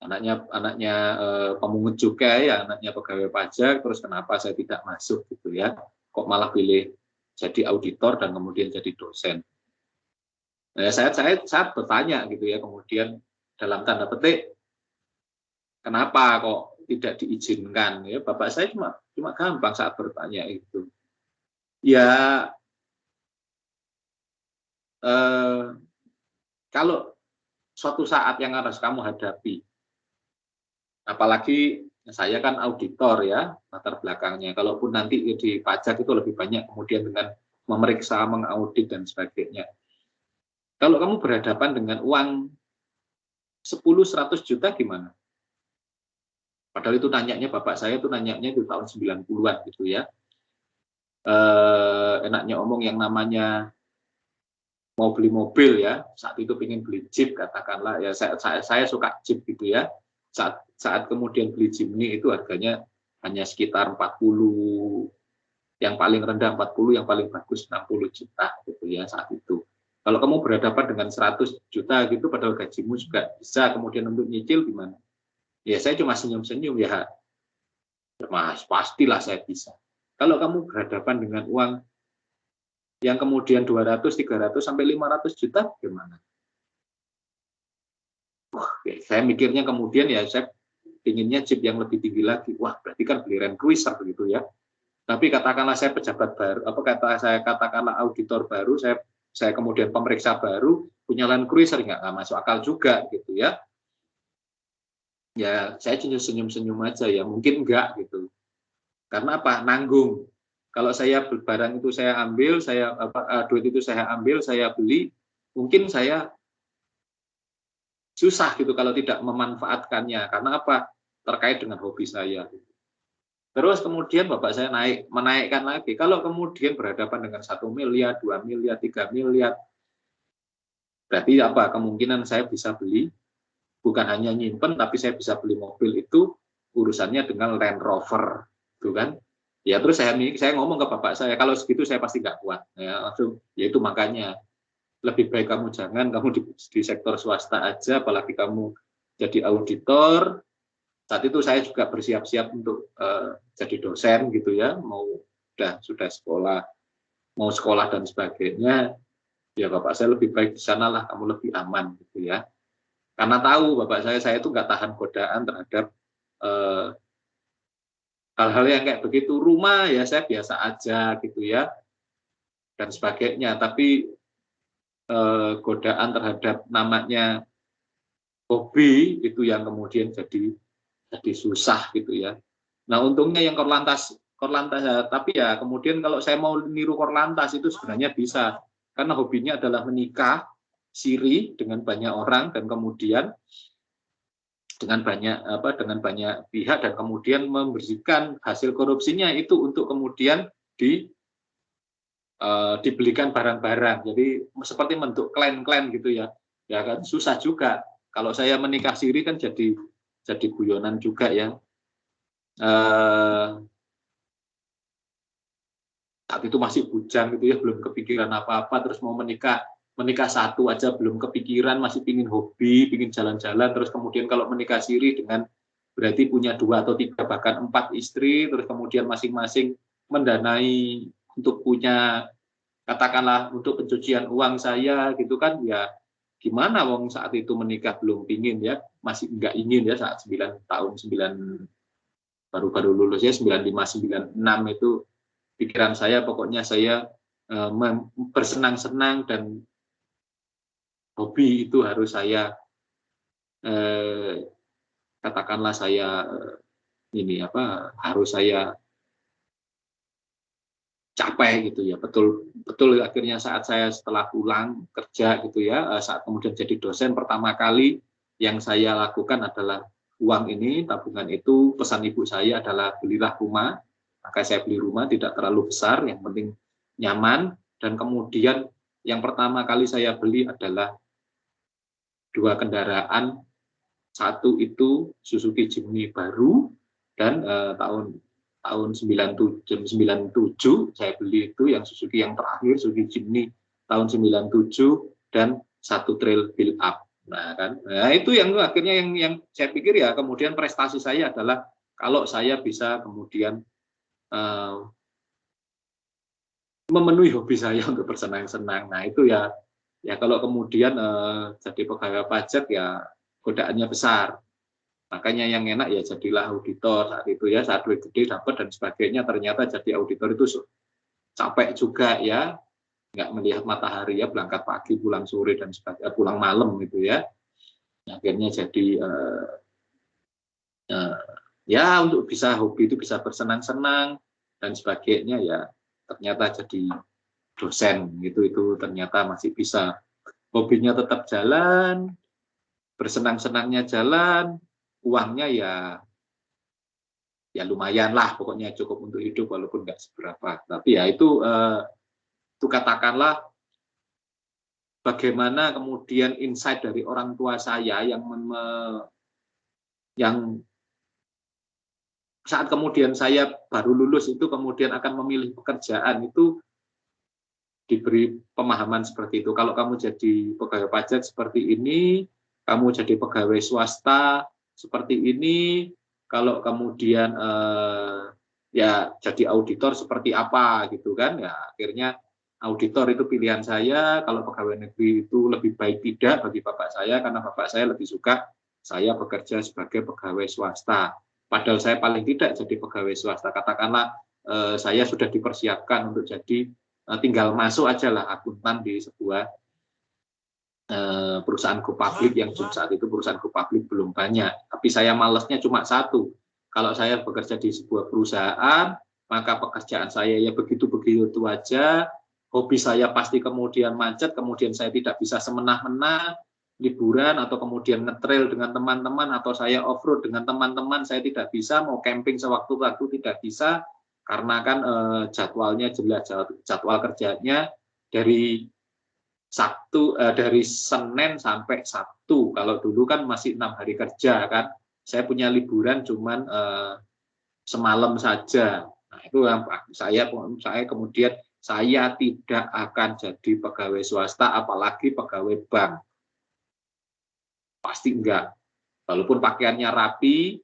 anaknya pemungut cukai, anaknya pegawai pajak, terus kenapa saya tidak masuk gitu ya? Kok malah pilih jadi auditor dan kemudian jadi dosen? Nah, saya bertanya gitu ya, kemudian dalam tanda petik, kenapa kok tidak diizinkan? Ya, bapak saya cuma gampang saat bertanya itu. Ya, kalau suatu saat yang harus kamu hadapi, apalagi saya kan auditor ya latar belakangnya, kalaupun nanti di pajak itu lebih banyak kemudian dengan memeriksa, mengaudit dan sebagainya. Kalau kamu berhadapan dengan uang 10-100 juta gimana? Padahal itu nanyanya, bapak saya itu nanyanya itu tahun 90-an gitu ya. Enaknya omong yang namanya mau beli mobil ya, saat itu pengen beli Jeep katakanlah ya, saya suka Jeep gitu ya. Saat kemudian beli Jimny itu harganya hanya sekitar 40, yang paling rendah 40, yang paling bagus 60 juta gitu ya saat itu. Kalau kamu berhadapan dengan 100 juta gitu, padahal gajimu juga bisa kemudian untuk nyicil gimana? Ya saya cuma senyum-senyum ya, Mas pastilah saya bisa. Kalau kamu berhadapan dengan uang yang kemudian 200, 300 sampai 500 juta gimana? Saya mikirnya kemudian ya saya inginnya chip yang lebih tinggi lagi. Wah, berarti kan beli Land Cruiser gitu ya. Tapi katakanlah saya pejabat baru, katakanlah auditor baru, saya kemudian pemeriksa baru punya Land Cruiser, nggak masuk akal juga gitu ya. Ya saya senyum-senyum aja ya, mungkin enggak gitu. Karena apa? Nanggung. Kalau saya barang itu saya ambil, duit itu saya ambil, saya beli, mungkin saya susah gitu kalau tidak memanfaatkannya. Karena apa? Terkait dengan hobi saya. Terus kemudian bapak saya menaikkan lagi. Kalau kemudian berhadapan dengan 1 miliar, 2 miliar, 3 miliar, berarti apa? Kemungkinan saya bisa beli, bukan hanya nyimpen, tapi saya bisa beli mobil itu urusannya dengan Land Rover, gitu kan? Ya terus saya ngomong ke bapak saya, kalau segitu saya pasti nggak kuat. Ya langsung, ya itu makanya lebih baik kamu kamu di sektor swasta aja, apalagi kamu jadi auditor. Saat itu saya juga bersiap-siap untuk jadi dosen gitu ya, sudah sekolah, mau sekolah dan sebagainya. Ya bapak saya lebih baik di sana lah, kamu lebih aman gitu ya. Karena tahu bapak saya itu nggak tahan godaan terhadap hal-hal yang kayak begitu. Rumah ya saya biasa aja gitu ya dan sebagainya. Tapi godaan terhadap namanya hobi itu yang kemudian jadi susah gitu ya. Nah untungnya yang Korlantas ya, tapi ya kemudian kalau saya mau niru Korlantas itu sebenarnya bisa, karena hobinya adalah menikah siri dengan banyak orang dan kemudian dengan banyak pihak dan kemudian membersihkan hasil korupsinya itu untuk kemudian dibelikan barang-barang. Jadi seperti bentuk klan-klan gitu ya. Ya kan susah juga. Kalau saya menikah siri kan jadi guyonan juga ya. Saat itu masih bujang gitu ya, belum kepikiran apa-apa, terus mau menikah satu aja belum kepikiran, masih pingin hobi, pingin jalan-jalan, terus kemudian kalau menikah siri dengan berarti punya 2 atau 3 bahkan 4 istri, terus kemudian masing-masing mendanai untuk punya katakanlah untuk pencucian uang saya gitu kan ya, gimana wong saat itu menikah belum pingin ya, masih enggak ingin ya saat 9 tahun baru lulus ya 95 96 itu pikiran saya pokoknya saya bersenang-senang dan hobi itu harus saya katakanlah saya harus saya capai gitu ya. Betul akhirnya saat saya setelah pulang kerja gitu ya, saat kemudian jadi dosen pertama kali yang saya lakukan adalah uang ini, tabungan itu, pesan ibu saya adalah belilah rumah. Maka saya beli rumah tidak terlalu besar, yang penting nyaman, dan kemudian yang pertama kali saya beli adalah 2 kendaraan, satu itu Suzuki Jimny baru dan tahun 97 saya beli itu yang Suzuki yang terakhir, Suzuki Jimny tahun 97 dan 1 trail build up. Nah kan, nah itu yang akhirnya yang saya pikir ya kemudian prestasi saya adalah kalau saya bisa kemudian memenuhi hobi saya untuk bersenang-senang. Nah itu ya kalau kemudian jadi pegawai pajak ya godaannya besar. Makanya yang enak ya jadilah auditor saat itu ya, saat duit gede dapat dan sebagainya. Ternyata jadi auditor itu capek juga ya, nggak melihat matahari ya, berangkat pagi pulang sore dan sebagainya, pulang malam gitu ya. Akhirnya jadi ya untuk bisa hobi itu bisa bersenang-senang dan sebagainya ya, ternyata jadi dosen gitu itu ternyata masih bisa, hobinya tetap jalan, bersenang-senangnya jalan, uangnya ya lumayan lah, pokoknya cukup untuk hidup walaupun nggak seberapa. Tapi ya itu katakanlah bagaimana kemudian insight dari orang tua saya yang saat kemudian saya baru lulus itu kemudian akan memilih pekerjaan itu diberi pemahaman seperti itu. Kalau kamu jadi pegawai pajak seperti ini, kamu jadi pegawai swasta seperti ini, kalau kemudian ya jadi auditor seperti apa gitu kan ya, akhirnya auditor itu pilihan saya, kalau pegawai negeri itu lebih baik tidak bagi bapak saya, karena bapak saya lebih suka saya bekerja sebagai pegawai swasta. Padahal saya paling tidak jadi pegawai swasta. Katakanlah saya sudah dipersiapkan untuk jadi tinggal masuk aja lah akuntan di sebuah perusahaan go public yang saat itu perusahaan go public belum banyak. Tapi saya malesnya cuma satu. Kalau saya bekerja di sebuah perusahaan, maka pekerjaan saya ya begitu-begitu aja. Hobi saya pasti kemudian macet, kemudian saya tidak bisa semena-mena liburan atau kemudian ngetrail dengan teman-teman atau saya off-road dengan teman-teman, saya tidak bisa, mau camping sewaktu-waktu tidak bisa, karena kan jadwalnya jelas, jadwal kerjanya dari dari Senin sampai Sabtu. Kalau dulu kan masih 6 hari kerja kan, saya punya liburan cuman semalam saja. Nah, itu yang saya kemudian saya tidak akan jadi pegawai swasta, apalagi pegawai bank. Pasti enggak. Walaupun pakaiannya rapi,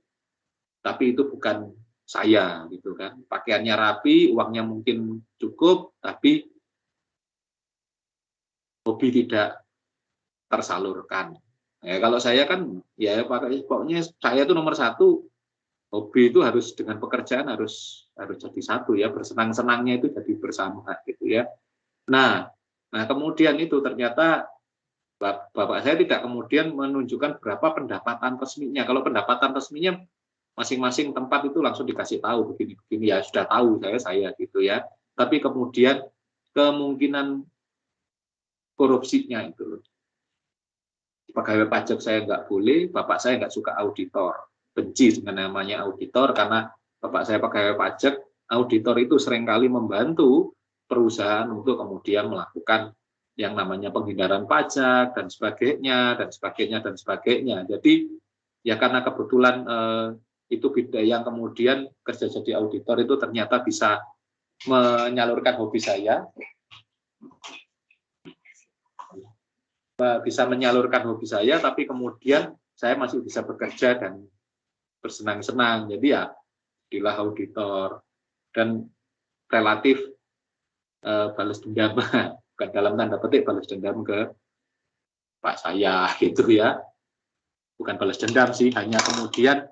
tapi itu bukan saya gitu kan. Pakaiannya rapi, uangnya mungkin cukup, tapi hobi tidak tersalurkan. Ya, kalau saya kan ya pokoknya saya itu nomor satu, hobi itu harus dengan pekerjaan harus jadi satu ya, bersenang-senangnya itu jadi bersama gitu ya. Nah kemudian itu ternyata bapak saya tidak kemudian menunjukkan berapa pendapatan resminya. Kalau pendapatan resminya masing-masing tempat itu langsung dikasih tahu begini-begini ya, sudah tahu saya gitu ya. Tapi kemudian kemungkinan korupsinya itu, pegawai pajak saya nggak boleh, bapak saya nggak suka auditor, benci dengan namanya auditor karena bapak saya pegawai pajak. Auditor itu seringkali membantu perusahaan untuk kemudian melakukan yang namanya penghindaran pajak dan sebagainya dan sebagainya dan sebagainya. Jadi ya karena kebetulan itu bidang yang kemudian kerja jadi auditor itu ternyata bisa menyalurkan hobi saya, tapi kemudian saya masih bisa bekerja dan bersenang-senang. Jadi ya jadilah auditor dan relatif balas dendam, bukan dalam tanda petik balas dendam ke Pak saya gitu ya. Bukan balas dendam sih, hanya kemudian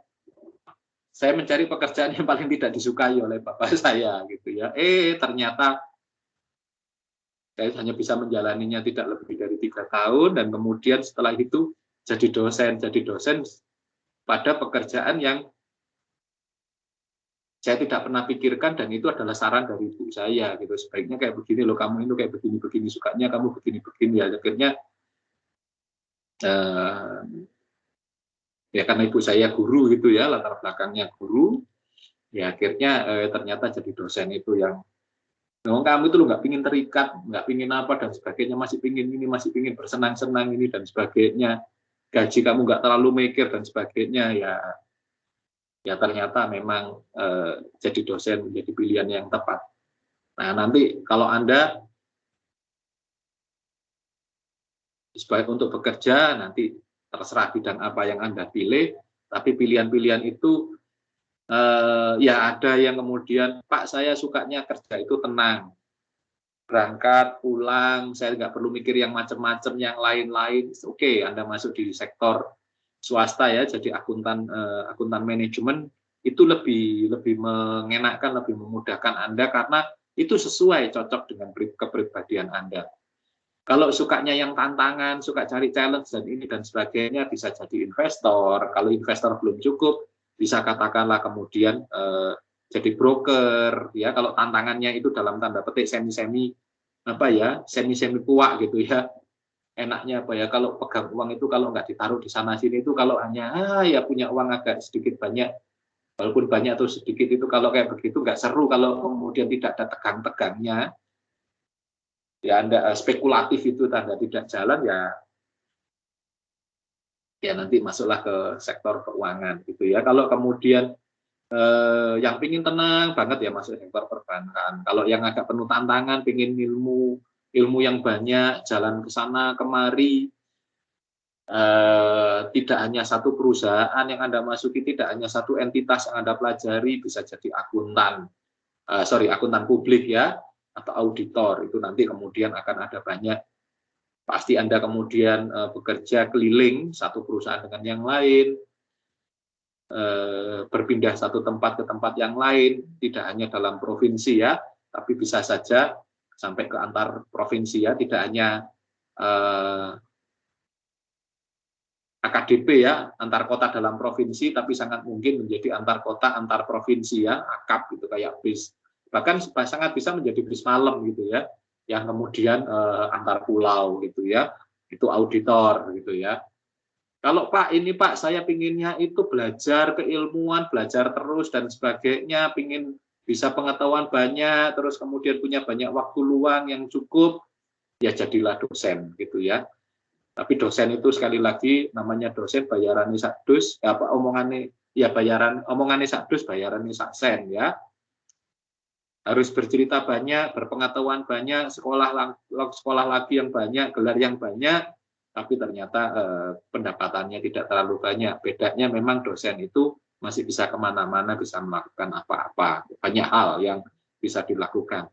saya mencari pekerjaan yang paling tidak disukai oleh bapak saya gitu ya. Ternyata saya hanya bisa menjalaninya tidak lebih dari 3 tahun, dan kemudian setelah itu jadi dosen pada pekerjaan yang saya tidak pernah pikirkan, dan itu adalah saran dari ibu saya gitu. Sebaiknya kayak begini loh, kamu itu kayak begini-begini sukanya, kamu begini-begini ya. Akhirnya ya karena ibu saya guru gitu ya, latar belakangnya guru, ya akhirnya ternyata jadi dosen itu yang kamu itu lo nggak pingin terikat, nggak pingin apa dan sebagainya, masih pingin ini, masih pingin bersenang-senang ini dan sebagainya, gaji kamu nggak terlalu mikir dan sebagainya, ya ternyata memang jadi dosen menjadi pilihan yang tepat. Nah nanti kalau Anda sebaik untuk bekerja, nanti terserah bidang apa yang Anda pilih, tapi pilihan-pilihan itu ya ada yang kemudian, Pak saya sukanya kerja itu tenang, berangkat pulang, saya nggak perlu mikir yang macam-macam yang lain-lain. Oke, Anda masuk di sektor swasta ya, jadi akuntan manajemen itu lebih mengenakkan, lebih memudahkan Anda karena itu sesuai, cocok dengan kepribadian Anda. Kalau sukanya yang tantangan, suka cari challenge dan ini dan sebagainya, bisa jadi investor. Kalau investor belum cukup, bisa katakanlah kemudian jadi broker ya. Kalau tantangannya itu dalam tanda petik semi puak gitu ya. Enaknya apa ya, kalau pegang uang itu kalau nggak ditaruh di sana sini itu, kalau hanya ya punya uang agak sedikit banyak, walaupun banyak atau sedikit itu, kalau kayak begitu nggak seru. Kalau kemudian tidak ada tegang-tegangnya, ya Anda spekulatif itu tanda tidak jalan, ya nanti masuklah ke sektor keuangan gitu ya. Kalau kemudian yang pingin tenang banget ya masuk sektor perbankan. Kalau yang agak penuh tantangan, pingin ilmu yang banyak, jalan ke sana kemari, tidak hanya satu perusahaan yang Anda masuki, tidak hanya satu entitas yang Anda pelajari, bisa jadi akuntan publik ya, atau auditor. Itu nanti kemudian akan ada banyak, pasti Anda kemudian bekerja keliling satu perusahaan dengan yang lain, berpindah satu tempat ke tempat yang lain, tidak hanya dalam provinsi ya, tapi bisa saja sampai ke antar provinsi ya, tidak hanya AKDP ya, antar kota dalam provinsi, tapi sangat mungkin menjadi antar kota, antar provinsi ya, AKAP gitu, kayak bis. Bahkan sangat bisa menjadi bis malam gitu ya, yang kemudian antar pulau gitu ya, itu auditor gitu ya. Kalau Pak, ini Pak, saya pinginnya itu belajar keilmuan, belajar terus dan sebagainya, pingin bisa pengetahuan banyak, terus kemudian punya banyak waktu luang yang cukup, ya jadilah dosen gitu ya. Tapi dosen itu sekali lagi namanya dosen, bayarannya sakdus, apa omongannya ya omongannya sakdus, bayarannya saksen ya. Harus bercerita banyak, berpengetahuan banyak, sekolah lagi yang banyak, gelar yang banyak, tapi ternyata pendapatannya tidak terlalu banyak. Bedanya memang dosen itu masih bisa kemana-mana, bisa melakukan apa-apa, banyak hal yang bisa dilakukan.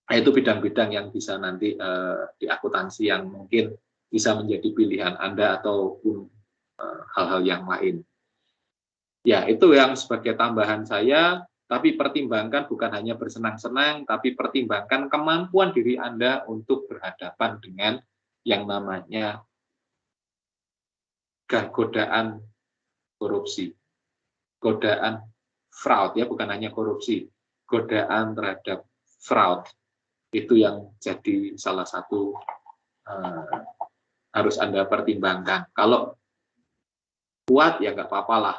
Nah, itu bidang-bidang yang bisa nanti di akuntansi yang mungkin bisa menjadi pilihan Anda ataupun hal-hal yang lain. Ya, itu yang sebagai tambahan saya, tapi pertimbangkan bukan hanya bersenang-senang, tapi pertimbangkan kemampuan diri Anda untuk berhadapan dengan yang namanya godaan korupsi, godaan fraud ya, bukan hanya korupsi, godaan terhadap fraud. Itu yang jadi salah satu harus Anda pertimbangkan. Kalau kuat ya nggak apa-apa lah.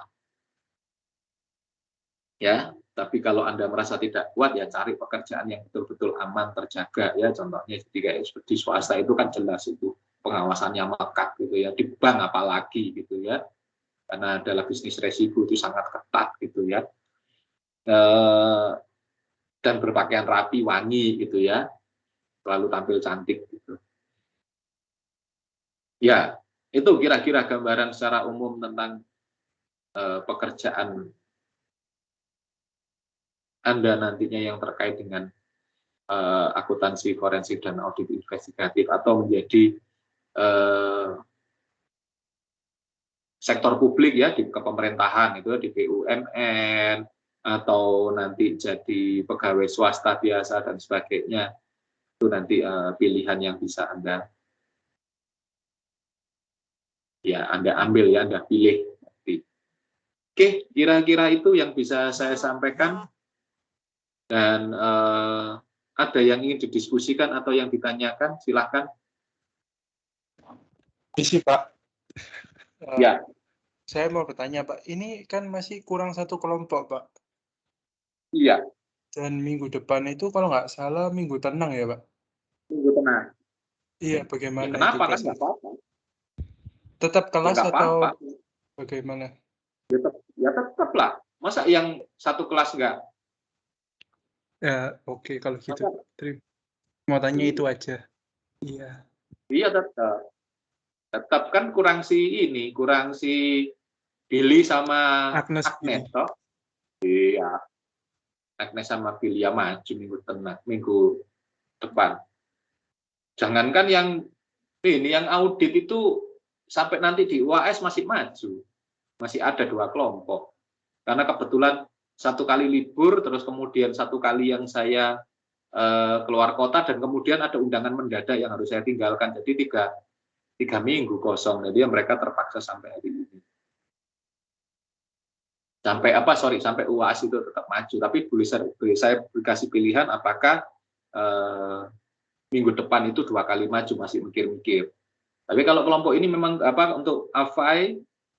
Ya, tapi kalau Anda merasa tidak kuat ya cari pekerjaan yang betul-betul aman, terjaga ya. Contohnya jadi kayak di swasta itu kan jelas itu pengawasannya melekat gitu ya. Di bank apalagi gitu ya. Karena adalah bisnis resiko itu sangat ketat gitu ya. Dan berpakaian rapi, wangi gitu ya. Selalu tampil cantik gitu. Ya, itu kira-kira gambaran secara umum tentang pekerjaan Anda nantinya yang terkait dengan akuntansi forensik dan audit investigatif atau menjadi sektor publik ya di kepemerintahan itu di BUMN atau nanti jadi pegawai swasta biasa dan sebagainya. Itu nanti pilihan yang bisa Anda ambil ya, Anda pilih. Oke, kira-kira itu yang bisa saya sampaikan. Dan ada yang ingin didiskusikan atau yang ditanyakan, silahkan. Isi Pak. Ya. Saya mau bertanya Pak, ini kan masih kurang satu kelompok Pak. Iya. Dan minggu depan itu kalau nggak salah minggu tenang ya Pak? Minggu tenang. Iya, bagaimana ya, kenapa itu kan nggak apa-apa? Tetap kelas ya, atau apa-apa. bagaimana? Ya tetap lah. Masa yang satu kelas nggak? Ya, oke kalau gitu. Terima. Mau tanya itu aja. Iya. Iya tetap kan kurang si Billy sama Agnes toh. Iya. Agnes sama Billy ya maju minggu depan. Jangankan yang audit itu sampai nanti di UAS masih maju. Masih ada 2 kelompok. Karena kebetulan 1 kali libur, terus kemudian 1 kali yang saya keluar kota, dan kemudian ada undangan mendadak yang harus saya tinggalkan. Jadi 3 minggu kosong. Jadi mereka terpaksa sampai hari ini. Sampai UAS itu tetap maju. Tapi saya dikasih pilihan apakah minggu depan itu 2 kali maju, masih mikir-mikir. Tapi kalau kelompok ini memang untuk AFAI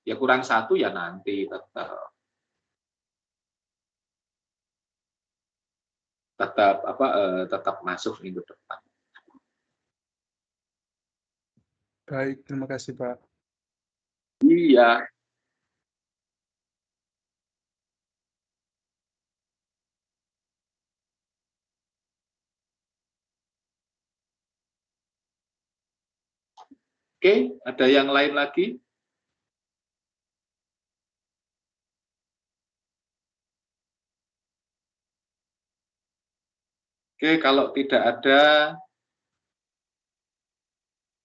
ya kurang 1 ya nanti tetap masuk minggu depan. Baik, terima kasih Pak. Iya. Oke, ada yang lain lagi? Oke, Oke, kalau tidak ada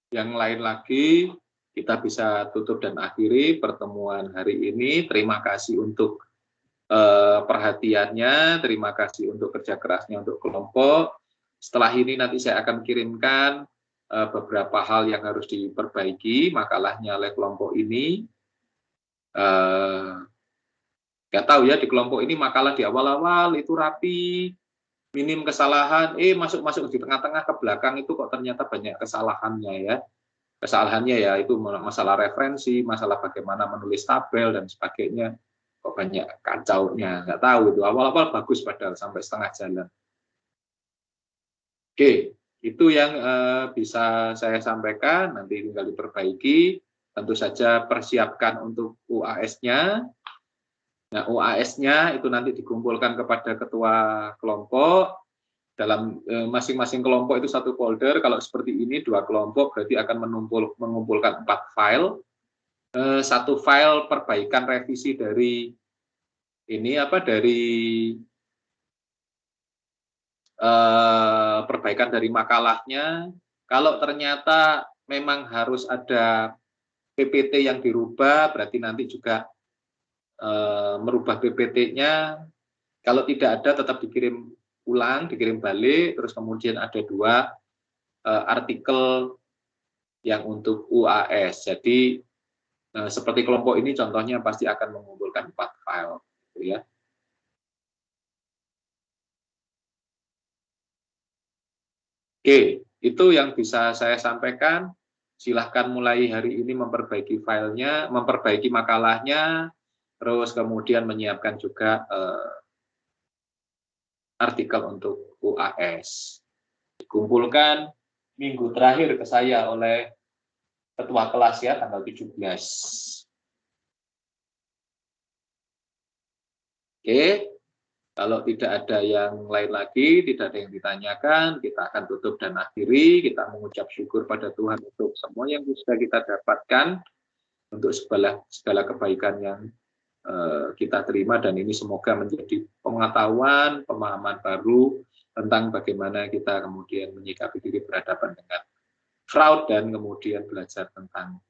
yang lain lagi, kita bisa tutup dan akhiri pertemuan hari ini. Terima kasih untuk perhatiannya, terima kasih untuk kerja kerasnya untuk kelompok. Setelah ini nanti saya akan kirimkan beberapa hal yang harus diperbaiki makalahnya oleh kelompok ini. Nggak tahu ya, di kelompok ini makalah di awal-awal itu rapi, minim kesalahan, masuk di tengah-tengah ke belakang itu kok ternyata banyak kesalahannya ya. Kesalahannya ya itu masalah referensi, masalah bagaimana menulis tabel dan sebagainya. Kok banyak kacaunya, nggak tahu itu. Awal-awal bagus padahal sampai setengah jalan. Oke, itu yang bisa saya sampaikan, nanti tinggal diperbaiki. Tentu saja persiapkan untuk UAS-nya. Nah, UAS-nya itu nanti dikumpulkan kepada ketua kelompok. Dalam masing-masing kelompok itu satu folder. Kalau seperti ini 2 kelompok berarti akan mengumpulkan 4 file. Satu file perbaikan revisi dari ini perbaikan dari makalahnya. Kalau ternyata memang harus ada PPT yang dirubah, berarti nanti juga merubah PPT-nya. Kalau tidak ada tetap dikirim ulang, dikirim balik, terus kemudian ada 2 artikel yang untuk UAS. Jadi seperti kelompok ini contohnya pasti akan mengumpulkan 4 file, gitu ya. Oke, itu yang bisa saya sampaikan. Silahkan mulai hari ini memperbaiki filenya, memperbaiki makalahnya, terus kemudian menyiapkan juga artikel untuk UAS. Dikumpulkan minggu terakhir ke saya oleh ketua kelas ya, tanggal 17. Oke, kalau tidak ada yang lain lagi, tidak ada yang ditanyakan, kita akan tutup dan akhiri. Kita mengucap syukur pada Tuhan untuk semua yang sudah kita dapatkan, untuk segala kebaikan yang kita terima, dan ini semoga menjadi pengetahuan, pemahaman baru tentang bagaimana kita kemudian menyikapi diri berhadapan dengan fraud dan kemudian belajar tentang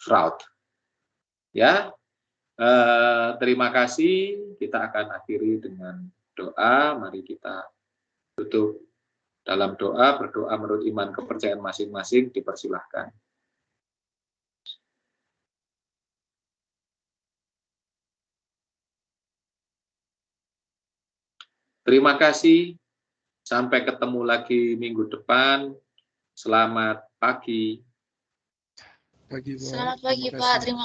fraud. Ya, terima kasih. Kita akan akhiri dengan doa. Mari kita tutup dalam doa, berdoa menurut iman kepercayaan masing-masing. Dipersilahkan. Terima kasih. Sampai ketemu lagi minggu depan. Selamat pagi. Pagi, Pak. Selamat pagi, Pak. Terima